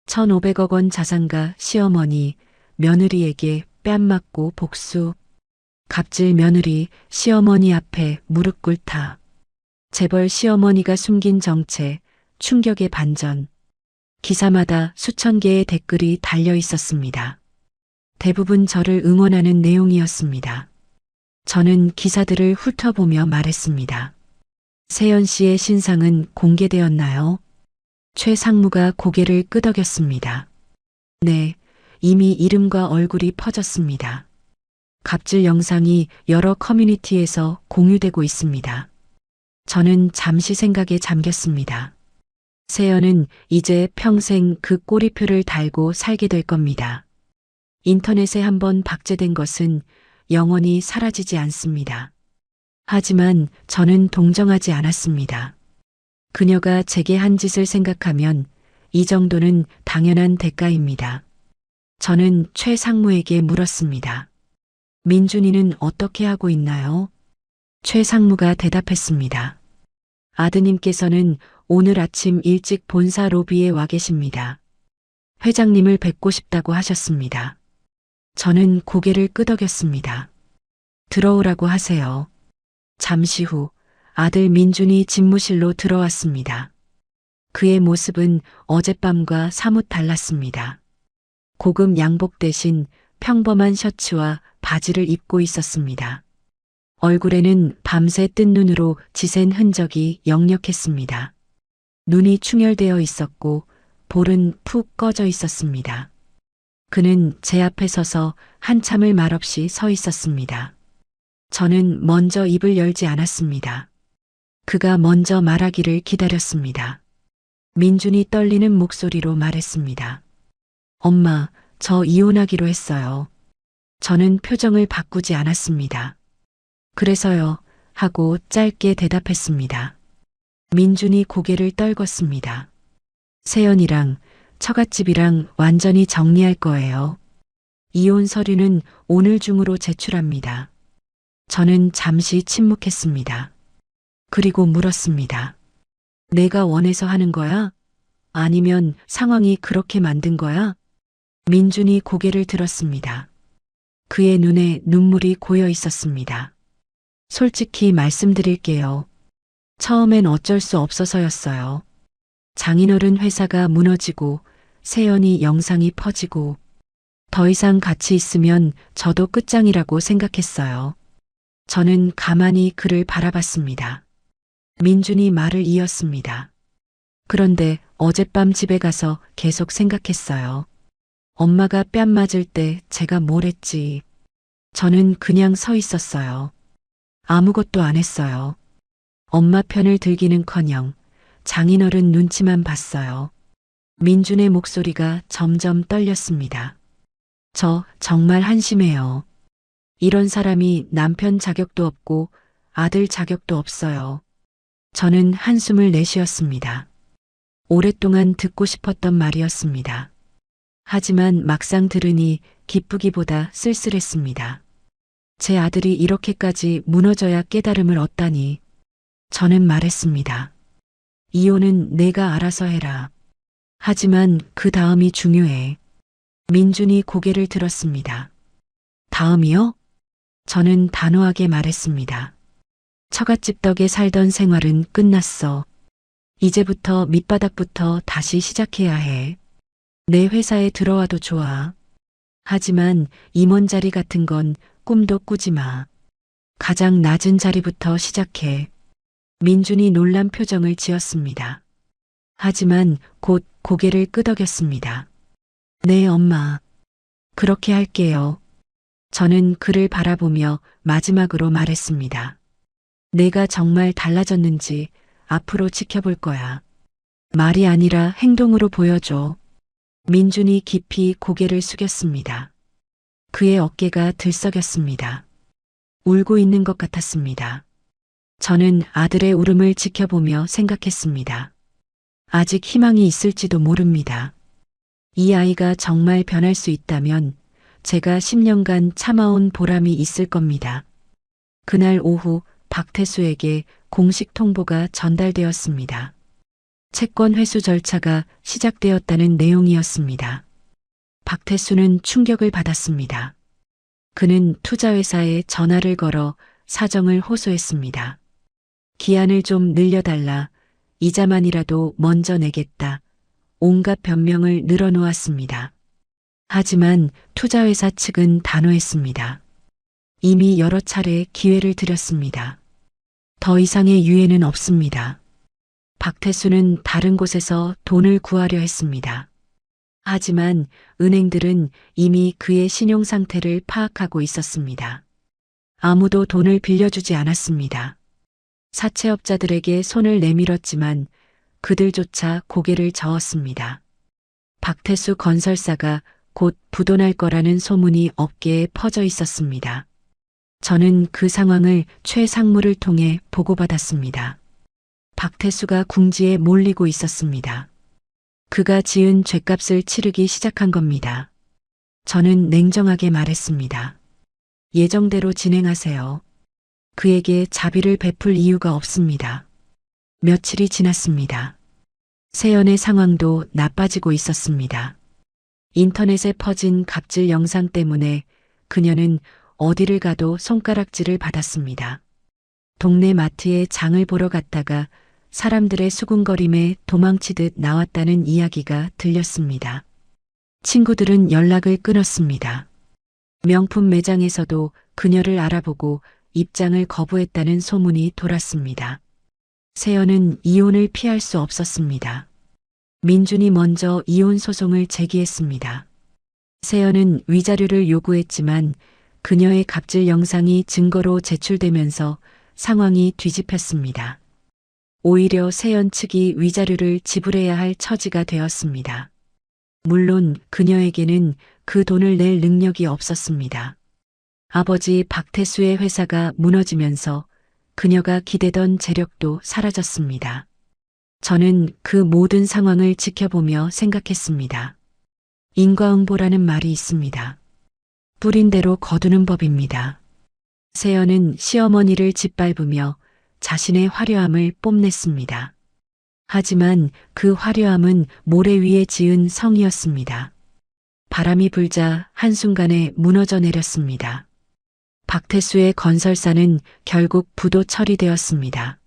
1,500억 원 자산가 시어머니, 며느리에게 뺨 맞고 복수. 갑질 며느리, 시어머니 앞에 무릎 꿇다. 재벌 시어머니가 숨긴 정체, 충격의 반전. 기사마다 수천 개의 댓글이 달려 있었습니다. 대부분 저를 응원하는 내용이었습니다. 저는 기사들을 훑어보며 말했습니다. 세연 씨의 신상은 공개되었나요? 최 상무가 고개를 끄덕였습니다. 네, 이미 이름과 얼굴이 퍼졌습니다. 갑질 영상이 여러 커뮤니티에서 공유되고 있습니다. 저는 잠시 생각에 잠겼습니다. 세연은 이제 평생 그 꼬리표를 달고 살게 될 겁니다. 인터넷에 한번 박제된 것은 영원히 사라지지 않습니다. 하지만 저는 동정하지 않았습니다. 그녀가 제게 한 짓을 생각하면 이 정도는 당연한 대가입니다. 저는 최 상무에게 물었습니다. 민준이는 어떻게 하고 있나요? 최 상무가 대답했습니다. 아드님께서는 오늘 아침 일찍 본사 로비에 와 계십니다. 회장님을 뵙고 싶다고 하셨습니다. 저는 고개를 끄덕였습니다. 들어오라고 하세요. 잠시 후 아들 민준이 집무실로 들어왔습니다. 그의 모습은 어젯밤과 사뭇 달랐습니다. 고급 양복 대신 평범한 셔츠와 바지를 입고 있었습니다. 얼굴에는 밤새 뜬 눈으로 지샌 흔적이 역력했습니다. 눈이 충혈되어 있었고 볼은 푹 꺼져 있었습니다. 그는 제 앞에 서서 한참을 말없이 서 있었습니다. 저는 먼저 입을 열지 않았습니다. 그가 먼저 말하기를 기다렸습니다. 민준이 떨리는 목소리로 말했습니다. 엄마, 저 이혼하기로 했어요. 저는 표정을 바꾸지 않았습니다. 그래서요, 하고 짧게 대답했습니다. 민준이 고개를 떨궜습니다. 세연이랑 처갓집이랑 완전히 정리할 거예요. 이혼 서류는 오늘 중으로 제출합니다. 저는 잠시 침묵했습니다. 그리고 물었습니다. 내가 원해서 하는 거야? 아니면 상황이 그렇게 만든 거야? 민준이 고개를 들었습니다. 그의 눈에 눈물이 고여 있었습니다. 솔직히 말씀드릴게요. 처음엔 어쩔 수 없어서였어요. 장인어른 회사가 무너지고 세연이 영상이 퍼지고 더 이상 같이 있으면 저도 끝장이라고 생각했어요. 저는 가만히 그를 바라봤습니다. 민준이 말을 이었습니다. 그런데 어젯밤 집에 가서 계속 생각했어요. 엄마가 뺨 맞을 때 제가 뭘 했지. 저는 그냥 서 있었어요. 아무것도 안 했어요. 엄마 편을 들기는커녕 장인어른 눈치만 봤어요. 민준의 목소리가 점점 떨렸습니다. 저 정말 한심해요. 이런 사람이 남편 자격도 없고 아들 자격도 없어요. 저는 한숨을 내쉬었습니다. 오랫동안 듣고 싶었던 말이었습니다. 하지만 막상 들으니 기쁘기보다 쓸쓸했습니다. 제 아들이 이렇게까지 무너져야 깨달음을 얻다니. 저는 말했습니다. 이혼은 내가 알아서 해라. 하지만 그 다음이 중요해. 민준이 고개를 들었습니다. 다음이요? 저는 단호하게 말했습니다. 처갓집 덕에 살던 생활은 끝났어. 이제부터 밑바닥부터 다시 시작해야 해. 내 회사에 들어와도 좋아. 하지만 임원 자리 같은 건 꿈도 꾸지 마. 가장 낮은 자리부터 시작해. 민준이 놀란 표정을 지었습니다. 하지만 곧 고개를 끄덕였습니다. 네, 엄마. 그렇게 할게요. 저는 그를 바라보며 마지막으로 말했습니다. 내가 정말 달라졌는지 앞으로 지켜볼 거야. 말이 아니라 행동으로 보여줘. 민준이 깊이 고개를 숙였습니다. 그의 어깨가 들썩였습니다. 울고 있는 것 같았습니다. 저는 아들의 울음을 지켜보며 생각했습니다. 아직 희망이 있을지도 모릅니다. 이 아이가 정말 변할 수 있다면 제가 10년간 참아온 보람이 있을 겁니다. 그날 오후 박태수에게 공식 통보가 전달되었습니다. 채권 회수 절차가 시작되었다는 내용이었습니다. 박태수는 충격을 받았습니다. 그는 투자회사에 전화를 걸어 사정을 호소했습니다. 기한을 좀 늘려달라. 이자만이라도 먼저 내겠다. 온갖 변명을 늘어놓았습니다. 하지만 투자회사 측은 단호했습니다. 이미 여러 차례 기회를 드렸습니다. 더 이상의 유예는 없습니다. 박태수는 다른 곳에서 돈을 구하려 했습니다. 하지만 은행들은 이미 그의 신용 상태를 파악하고 있었습니다. 아무도 돈을 빌려주지 않았습니다. 사채업자들에게 손을 내밀었지만 그들조차 고개를 저었습니다. 박태수 건설사가 곧 부도날 거라는 소문이 업계에 퍼져 있었습니다. 저는 그 상황을 최 상무를 통해 보고받았습니다. 박태수가 궁지에 몰리고 있었습니다. 그가 지은 죗값을 치르기 시작한 겁니다. 저는 냉정하게 말했습니다. 예정대로 진행하세요. 그에게 자비를 베풀 이유가 없습니다. 며칠이 지났습니다. 세연의 상황도 나빠지고 있었습니다. 인터넷에 퍼진 갑질 영상 때문에 그녀는 어디를 가도 손가락질을 받았습니다. 동네 마트에 장을 보러 갔다가 사람들의 수군거림에 도망치듯 나왔다는 이야기가 들렸습니다. 친구들은 연락을 끊었습니다. 명품 매장에서도 그녀를 알아보고 입장을 거부했다는 소문이 돌았습니다. 세연은 이혼을 피할 수 없었습니다. 민준이 먼저 이혼 소송을 제기했습니다. 세연은 위자료를 요구했지만 그녀의 갑질 영상이 증거로 제출되면서 상황이 뒤집혔습니다. 오히려 세연 측이 위자료를 지불해야 할 처지가 되었습니다. 물론 그녀에게는 그 돈을 낼 능력이 없었습니다. 아버지 박태수의 회사가 무너지면서 그녀가 기대던 재력도 사라졌습니다. 저는 그 모든 상황을 지켜보며 생각했습니다. 인과응보라는 말이 있습니다. 뿌린 대로 거두는 법입니다. 세연은 시어머니를 짓밟으며 자신의 화려함을 뽐냈습니다. 하지만 그 화려함은 모래 위에 지은 성이었습니다. 바람이 불자 한순간에 무너져 내렸습니다. 박태수의 건설사는 결국 부도 처리되었습니다.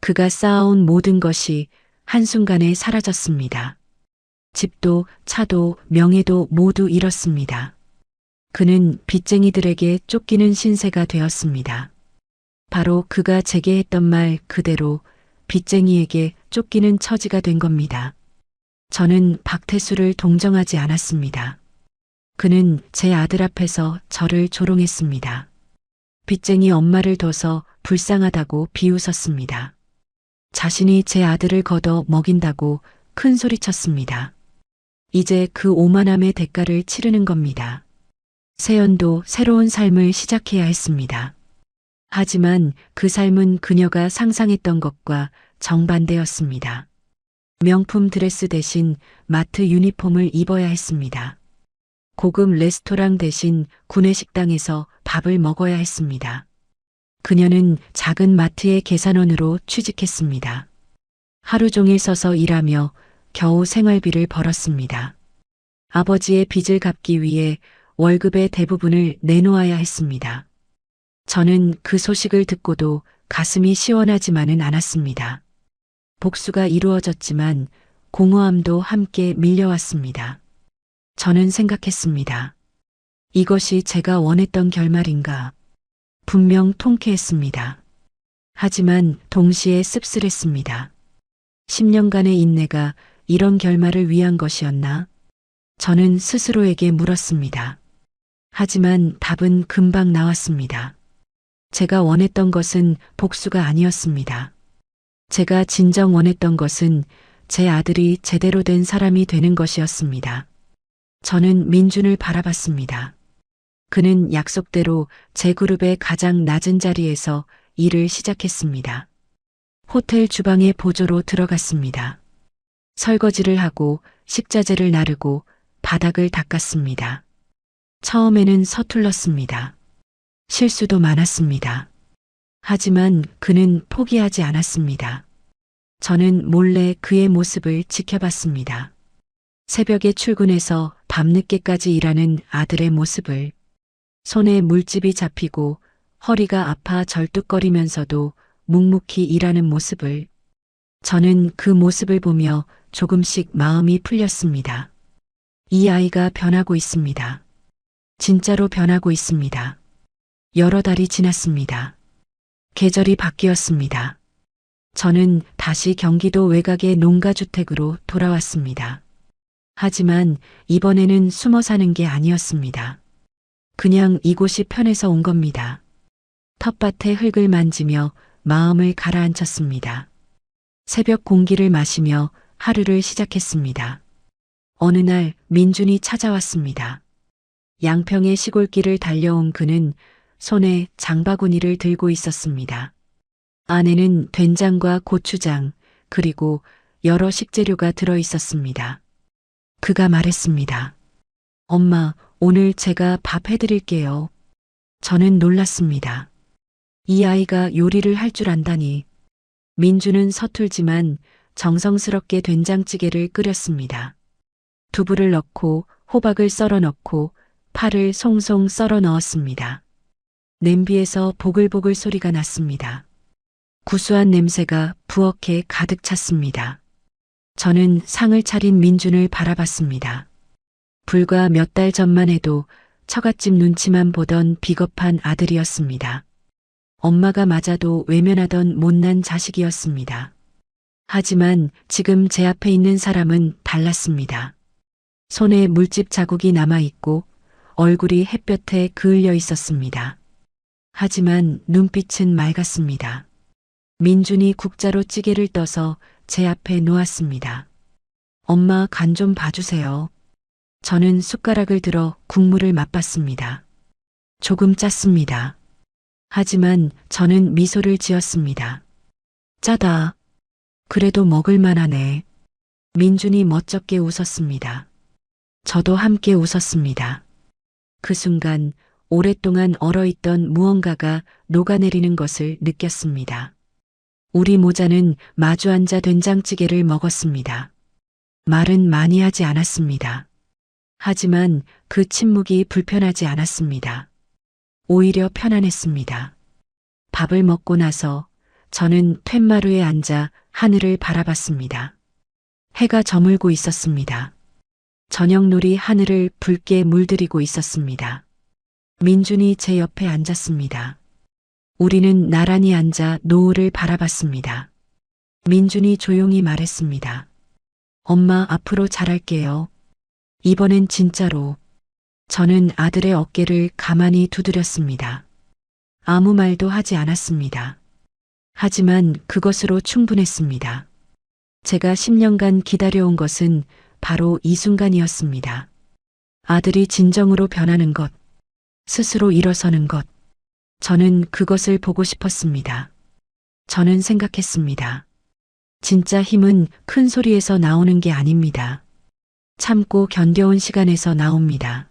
그가 쌓아온 모든 것이 한순간에 사라졌습니다. 집도 차도 명예도 모두 잃었습니다. 그는 빚쟁이들에게 쫓기는 신세가 되었습니다. 바로 그가 제게 했던 말 그대로 빚쟁이에게 쫓기는 처지가 된 겁니다. 저는 박태수를 동정하지 않았습니다. 그는 제 아들 앞에서 저를 조롱했습니다. 빚쟁이 엄마를 둬서 불쌍하다고 비웃었습니다. 자신이 제 아들을 걷어 먹인다고 큰 소리쳤습니다. 이제 그 오만함의 대가를 치르는 겁니다. 세연도 새로운 삶을 시작해야 했습니다. 하지만 그 삶은 그녀가 상상했던 것과 정반대였습니다. 명품 드레스 대신 마트 유니폼을 입어야 했습니다. 고급 레스토랑 대신 구내식당에서 밥을 먹어야 했습니다. 그녀는 작은 마트의 계산원으로 취직했습니다. 하루 종일 서서 일하며 겨우 생활비를 벌었습니다. 아버지의 빚을 갚기 위해 월급의 대부분을 내놓아야 했습니다. 저는 그 소식을 듣고도 가슴이 시원하지만은 않았습니다. 복수가 이루어졌지만 공허함도 함께 밀려왔습니다. 저는 생각했습니다. 이것이 제가 원했던 결말인가? 분명 통쾌했습니다. 하지만 동시에 씁쓸했습니다. 10년간의 인내가 이런 결말을 위한 것이었나? 저는 스스로에게 물었습니다. 하지만 답은 금방 나왔습니다. 제가 원했던 것은 복수가 아니었습니다. 제가 진정 원했던 것은 제 아들이 제대로 된 사람이 되는 것이었습니다. 저는 민준을 바라봤습니다. 그는 약속대로 제 그룹의 가장 낮은 자리에서 일을 시작했습니다. 호텔 주방에 보조로 들어갔습니다. 설거지를 하고 식자재를 나르고 바닥을 닦았습니다. 처음에는 서툴렀습니다. 실수도 많았습니다. 하지만 그는 포기하지 않았습니다. 저는 몰래 그의 모습을 지켜봤습니다. 새벽에 출근해서 밤늦게까지 일하는 아들의 모습을, 손에 물집이 잡히고 허리가 아파 절뚝거리면서도 묵묵히 일하는 모습을, 저는 그 모습을 보며 조금씩 마음이 풀렸습니다. 이 아이가 변하고 있습니다. 진짜로 변하고 있습니다. 여러 달이 지났습니다. 계절이 바뀌었습니다. 저는 다시 경기도 외곽의 농가주택으로 돌아왔습니다. 하지만 이번에는 숨어 사는 게 아니었습니다. 그냥 이곳이 편해서 온 겁니다. 텃밭의 흙을 만지며 마음을 가라앉혔습니다. 새벽 공기를 마시며 하루를 시작했습니다. 어느 날 민준이 찾아왔습니다. 양평의 시골길을 달려온 그는 손에 장바구니를 들고 있었습니다. 안에는 된장과 고추장, 그리고 여러 식재료가 들어 있었습니다. 그가 말했습니다. 엄마, 오늘 제가 밥 해드릴게요. 저는 놀랐습니다. 이 아이가 요리를 할 줄 안다니. 민주는 서툴지만 정성스럽게 된장찌개를 끓였습니다. 두부를 넣고 호박을 썰어 넣고 파를 송송 썰어 넣었습니다. 냄비에서 보글보글 소리가 났습니다. 구수한 냄새가 부엌에 가득 찼습니다. 저는 상을 차린 민준을 바라봤습니다. 불과 몇 달 전만 해도 처갓집 눈치만 보던 비겁한 아들이었습니다. 엄마가 맞아도 외면하던 못난 자식이었습니다. 하지만 지금 제 앞에 있는 사람은 달랐습니다. 손에 물집 자국이 남아있고 얼굴이 햇볕에 그을려 있었습니다. 하지만 눈빛은 맑았습니다. 민준이 국자로 찌개를 떠서 제 앞에 놓았습니다. 엄마, 간 좀 봐주세요. 저는 숟가락을 들어 국물을 맛봤습니다. 조금 짰습니다. 하지만 저는 미소를 지었습니다. 짜다. 그래도 먹을 만하네. 민준이 멋쩍게 웃었습니다. 저도 함께 웃었습니다. 그 순간 오랫동안 얼어있던 무언가가 녹아내리는 것을 느꼈습니다. 우리 모자는 마주 앉아 된장찌개를 먹었습니다. 말은 많이 하지 않았습니다. 하지만 그 침묵이 불편하지 않았습니다. 오히려 편안했습니다. 밥을 먹고 나서 저는 툇마루에 앉아 하늘을 바라봤습니다. 해가 저물고 있었습니다. 저녁놀이 하늘을 붉게 물들이고 있었습니다. 민준이 제 옆에 앉았습니다. 우리는 나란히 앉아 노을을 바라봤습니다. 민준이 조용히 말했습니다. 엄마, 앞으로 잘할게요. 이번엔 진짜로. 저는 아들의 어깨를 가만히 두드렸습니다. 아무 말도 하지 않았습니다. 하지만 그것으로 충분했습니다. 제가 10년간 기다려온 것은 바로 이 순간이었습니다. 아들이 진정으로 변하는 것, 스스로 일어서는 것. 저는 그것을 보고 싶었습니다. 저는 생각했습니다. 진짜 힘은 큰 소리에서 나오는 게 아닙니다. 참고 견뎌온 시간에서 나옵니다.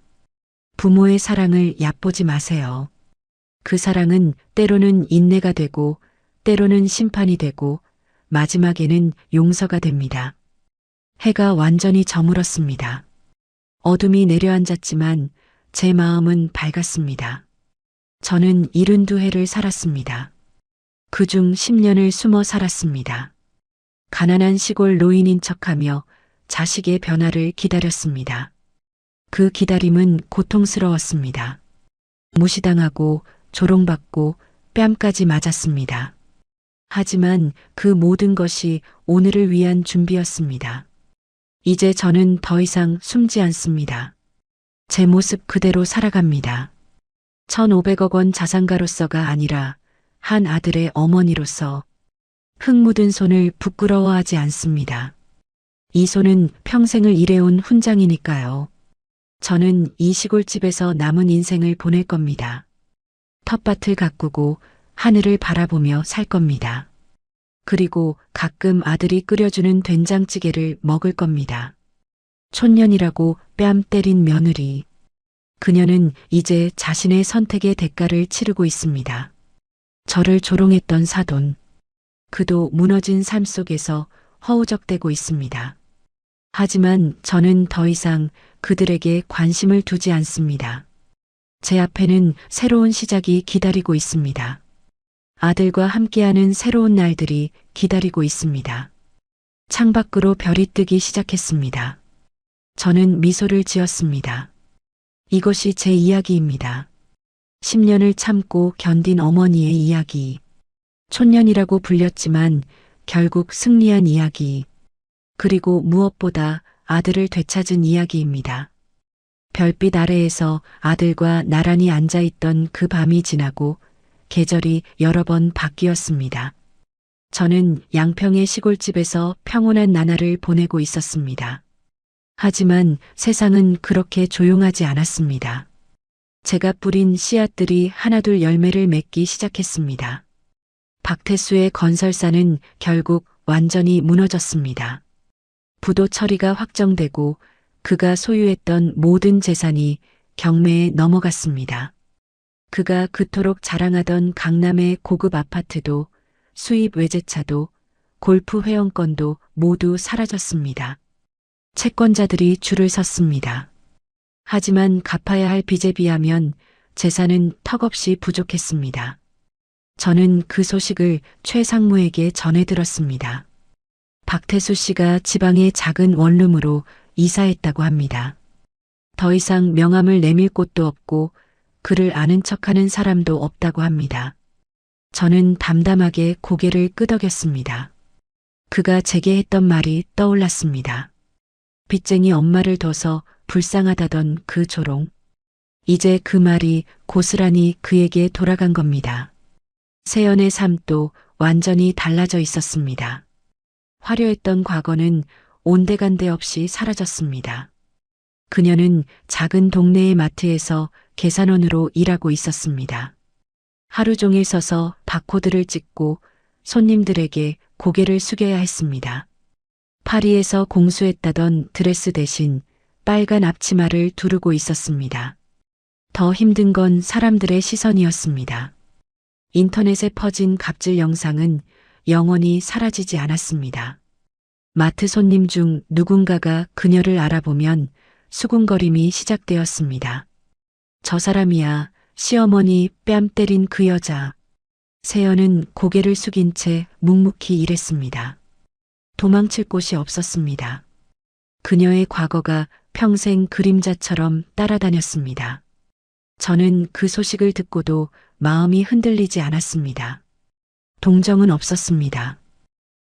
부모의 사랑을 얕보지 마세요. 그 사랑은 때로는 인내가 되고, 때로는 심판이 되고, 마지막에는 용서가 됩니다. 해가 완전히 저물었습니다. 어둠이 내려앉았지만 제 마음은 밝았습니다. 저는 72해를 살았습니다. 그중 10년을 숨어 살았습니다. 가난한 시골 노인인 척하며 자식의 변화를 기다렸습니다. 그 기다림은 고통스러웠습니다. 무시당하고 조롱받고 뺨까지 맞았습니다. 하지만 그 모든 것이 오늘을 위한 준비였습니다. 이제 저는 더 이상 숨지 않습니다. 제 모습 그대로 살아갑니다. 1,500억 원 자산가로서가 아니라 한 아들의 어머니로서 흙 묻은 손을 부끄러워하지 않습니다. 이 손은 평생을 일해온 훈장이니까요. 저는 이 시골집에서 남은 인생을 보낼 겁니다. 텃밭을 가꾸고 하늘을 바라보며 살 겁니다. 그리고 가끔 아들이 끓여주는 된장찌개를 먹을 겁니다. 촌년이라고 뺨 때린 며느리. 그녀는 이제 자신의 선택의 대가를 치르고 있습니다. 저를 조롱했던 사돈. 그도 무너진 삶 속에서 허우적대고 있습니다. 하지만 저는 더 이상 그들에게 관심을 두지 않습니다. 제 앞에는 새로운 시작이 기다리고 있습니다. 아들과 함께하는 새로운 날들이 기다리고 있습니다. 창밖으로 별이 뜨기 시작했습니다. 저는 미소를 지었습니다. 이것이 제 이야기입니다. 10년을 참고 견딘 어머니의 이야기. 촌년이라고 불렸지만 결국 승리한 이야기. 그리고 무엇보다 아들을 되찾은 이야기입니다. 별빛 아래에서 아들과 나란히 앉아있던 그 밤이 지나고 계절이 여러 번 바뀌었습니다. 저는 양평의 시골집에서 평온한 나날을 보내고 있었습니다. 하지만 세상은 그렇게 조용하지 않았습니다. 제가 뿌린 씨앗들이 하나둘 열매를 맺기 시작했습니다. 박태수의 건설사는 결국 완전히 무너졌습니다. 부도 처리가 확정되고 그가 소유했던 모든 재산이 경매에 넘어갔습니다. 그가 그토록 자랑하던 강남의 고급 아파트도 수입 외제차도 골프 회원권도 모두 사라졌습니다. 채권자들이 줄을 섰습니다. 하지만 갚아야 할 빚에 비하면 재산은 턱없이 부족했습니다. 저는 그 소식을 최 상무에게 전해 들었습니다. 박태수 씨가 지방의 작은 원룸으로 이사했다고 합니다. 더 이상 명함을 내밀 곳도 없고 그를 아는 척하는 사람도 없다고 합니다. 저는 담담하게 고개를 끄덕였습니다. 그가 제게 했던 말이 떠올랐습니다. 빚쟁이 엄마를 둬서 불쌍하다던 그 조롱. 이제 그 말이 고스란히 그에게 돌아간 겁니다. 세연의 삶도 완전히 달라져 있었습니다. 화려했던 과거는 온데간데 없이 사라졌습니다. 그녀는 작은 동네의 마트에서 계산원으로 일하고 있었습니다. 하루 종일 서서 바코드를 찍고 손님들에게 고개를 숙여야 했습니다. 파리에서 공수했다던 드레스 대신 빨간 앞치마를 두르고 있었습니다. 더 힘든 건 사람들의 시선이었습니다. 인터넷에 퍼진 갑질 영상은 영원히 사라지지 않았습니다. 마트 손님 중 누군가가 그녀를 알아보면 수군거림이 시작되었습니다. 저 사람이야, 시어머니 뺨 때린 그 여자. 세연은 고개를 숙인 채 묵묵히 일했습니다. 도망칠 곳이 없었습니다. 그녀의 과거가 평생 그림자처럼 따라다녔습니다. 저는 그 소식을 듣고도 마음이 흔들리지 않았습니다. 동정은 없었습니다.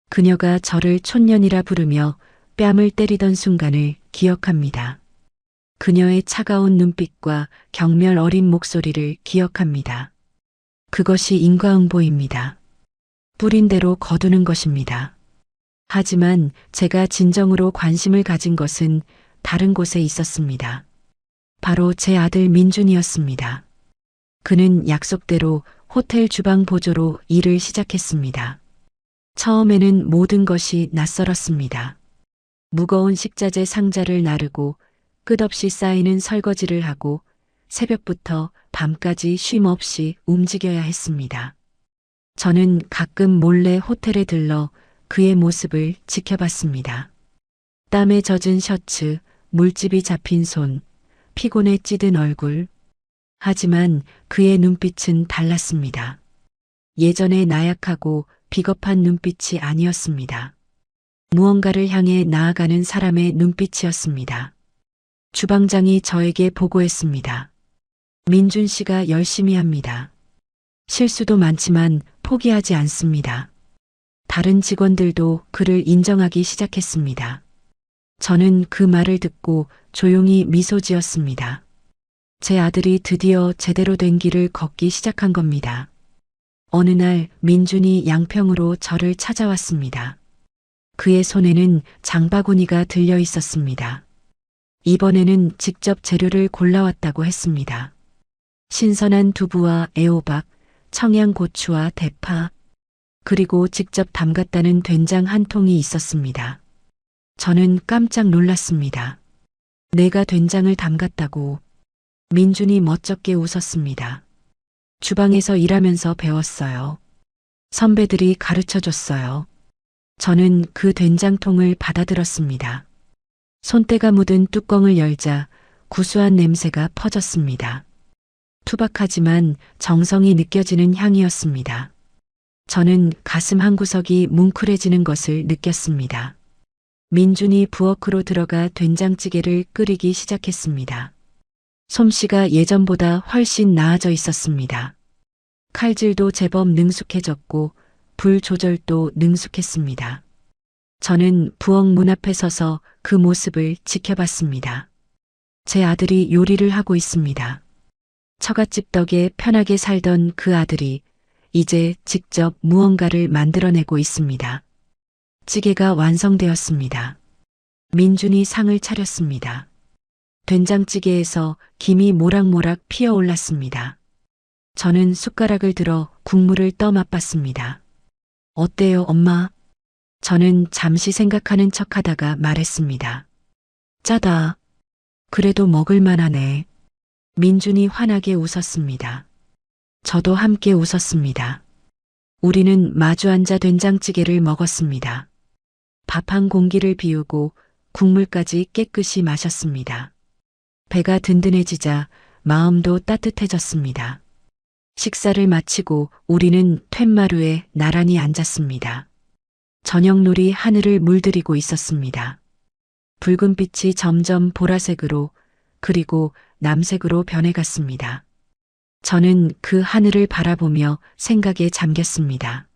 그녀가 저를 촌년이라 부르며 뺨을 때리던 순간을 기억합니다. 그녀의 차가운 눈빛과 경멸 어린 목소리를 기억합니다. 그것이 인과응보입니다. 뿌린 대로 거두는 것입니다. 하지만 제가 진정으로 관심을 가진 것은 다른 곳에 있었습니다. 바로 제 아들 민준이었습니다. 그는 약속대로 호텔 주방 보조로 일을 시작했습니다. 처음에는 모든 것이 낯설었습니다. 무거운 식자재 상자를 나르고 끝없이 쌓이는 설거지를 하고 새벽부터 밤까지 쉼 없이 움직여야 했습니다. 저는 가끔 몰래 호텔에 들러 그의 모습을 지켜봤습니다. 땀에 젖은 셔츠, 물집이 잡힌 손, 피곤에 찌든 얼굴. 하지만 그의 눈빛은 달랐습니다. 예전의 나약하고 비겁한 눈빛이 아니었습니다. 무언가를 향해 나아가는 사람의 눈빛이었습니다. 주방장이 저에게 보고했습니다. 민준 씨가 열심히 합니다. 실수도 많지만 포기하지 않습니다. 다른 직원들도 그를 인정하기 시작했습니다. 저는 그 말을 듣고 조용히 미소 지었습니다. 제 아들이 드디어 제대로 된 길을 걷기 시작한 겁니다. 어느 날 민준이 양평으로 저를 찾아왔습니다. 그의 손에는 장바구니가 들려 있었습니다. 이번에는 직접 재료를 골라왔다고 했습니다. 신선한 두부와 애호박, 청양고추와 대파, 그리고 직접 담갔다는 된장 한 통이 있었습니다. 저는 깜짝 놀랐습니다. 내가 된장을 담갔다고. 민준이 멋쩍게 웃었습니다. 주방에서 일하면서 배웠어요. 선배들이 가르쳐 줬어요. 저는 그 된장통을 받아들었습니다. 손때가 묻은 뚜껑을 열자 구수한 냄새가 퍼졌습니다. 투박하지만 정성이 느껴지는 향이었습니다. 저는 가슴 한구석이 뭉클해지는 것을 느꼈습니다. 민준이 부엌으로 들어가 된장찌개를 끓이기 시작했습니다. 솜씨가 예전보다 훨씬 나아져 있었습니다. 칼질도 제법 능숙해졌고 불 조절도 능숙했습니다. 저는 부엌 문 앞에 서서 그 모습을 지켜봤습니다. 제 아들이 요리를 하고 있습니다. 처갓집 덕에 편하게 살던 그 아들이 이제 직접 무언가를 만들어내고 있습니다. 찌개가 완성되었습니다. 민준이 상을 차렸습니다. 된장찌개에서 김이 모락모락 피어올랐습니다. 저는 숟가락을 들어 국물을 떠 맛봤습니다. 어때요, 엄마? 저는 잠시 생각하는 척하다가 말했습니다. 짜다. 그래도 먹을만하네. 민준이 환하게 웃었습니다. 저도 함께 웃었습니다. 우리는 마주 앉아 된장찌개를 먹었습니다. 밥 한 공기를 비우고 국물까지 깨끗이 마셨습니다. 배가 든든해지자 마음도 따뜻해졌습니다. 식사를 마치고 우리는 툇마루에 나란히 앉았습니다. 저녁놀이 하늘을 물들이고 있었습니다. 붉은 빛이 점점 보라색으로 그리고 남색으로 변해갔습니다. 저는 그 하늘을 바라보며 생각에 잠겼습니다.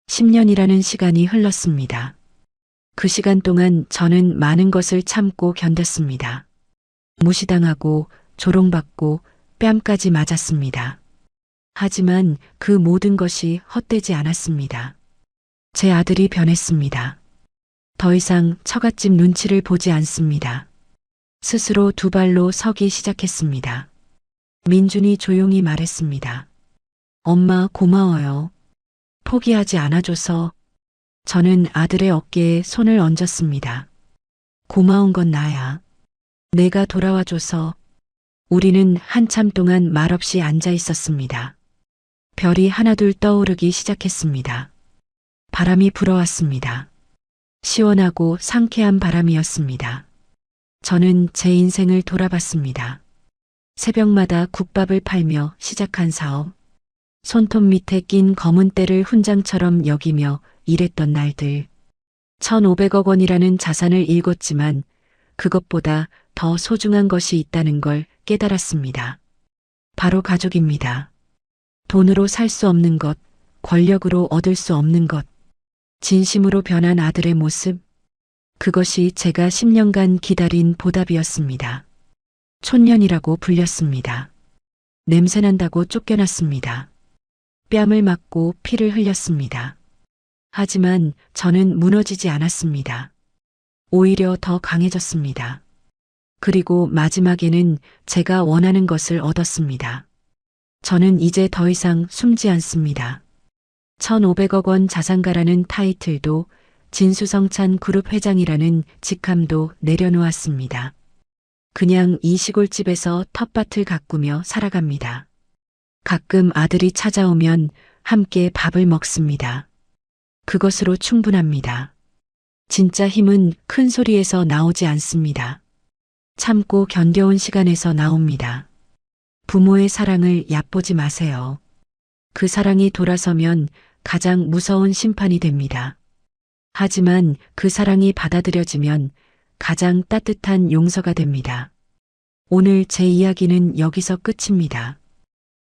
10년이라는 시간이 흘렀습니다. 그 시간 동안 저는 많은 것을 참고 견뎠습니다. 무시당하고 조롱받고 뺨까지 맞았습니다. 하지만 그 모든 것이 헛되지 않았습니다. 제 아들이 변했습니다. 더 이상 처갓집 눈치를 보지 않습니다. 스스로 두 발로 서기 시작했습니다. 민준이 조용히 말했습니다. 엄마 고마워요. 포기하지 않아줘서. 저는 아들의 어깨에 손을 얹었습니다. 고마운 건 나야. 내가 돌아와줘서. 우리는 한참 동안 말없이 앉아 있었습니다. 별이 하나둘 떠오르기 시작했습니다. 바람이 불어왔습니다. 시원하고 상쾌한 바람이었습니다. 저는 제 인생을 돌아봤습니다. 새벽마다 국밥을 팔며 시작한 사업, 손톱 밑에 낀 검은 때를 훈장처럼 여기며 일했던 날들, 1,500억 원이라는 자산을 일궜지만 그것보다 더 소중한 것이 있다는 걸 깨달았습니다. 바로 가족입니다. 돈으로 살 수 없는 것, 권력으로 얻을 수 없는 것, 진심으로 변한 아들의 모습, 그것이 제가 10년간 기다린 보답이었습니다. 촌년이라고 불렸습니다. 냄새난다고 쫓겨났습니다. 뺨을 맞고 피를 흘렸습니다. 하지만 저는 무너지지 않았습니다. 오히려 더 강해졌습니다. 그리고 마지막에는 제가 원하는 것을 얻었습니다. 저는 이제 더 이상 숨지 않습니다. 1,500억 원 자산가라는 타이틀도 진수성찬 그룹 회장이라는 직함도 내려놓았습니다. 그냥 이 시골집에서 텃밭을 가꾸며 살아갑니다. 가끔 아들이 찾아오면 함께 밥을 먹습니다. 그것으로 충분합니다. 진짜 힘은 큰 소리에서 나오지 않습니다. 참고 견뎌온 시간에서 나옵니다. 부모의 사랑을 얕보지 마세요. 그 사랑이 돌아서면 가장 무서운 심판이 됩니다. 하지만 그 사랑이 받아들여지면 가장 따뜻한 용서가 됩니다. 오늘 제 이야기는 여기서 끝입니다.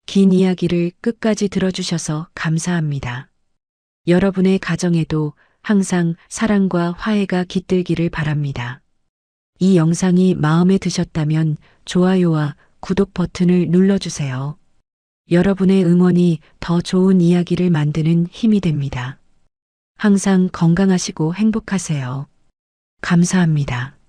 긴 이야기를 끝까지 들어주셔서 감사합니다. 여러분의 가정에도 항상 사랑과 화해가 깃들기를 바랍니다. 이 영상이 마음에 드셨다면 좋아요와 구독 버튼을 눌러주세요. 여러분의 응원이 더 좋은 이야기를 만드는 힘이 됩니다. 항상 건강하시고 행복하세요. 감사합니다.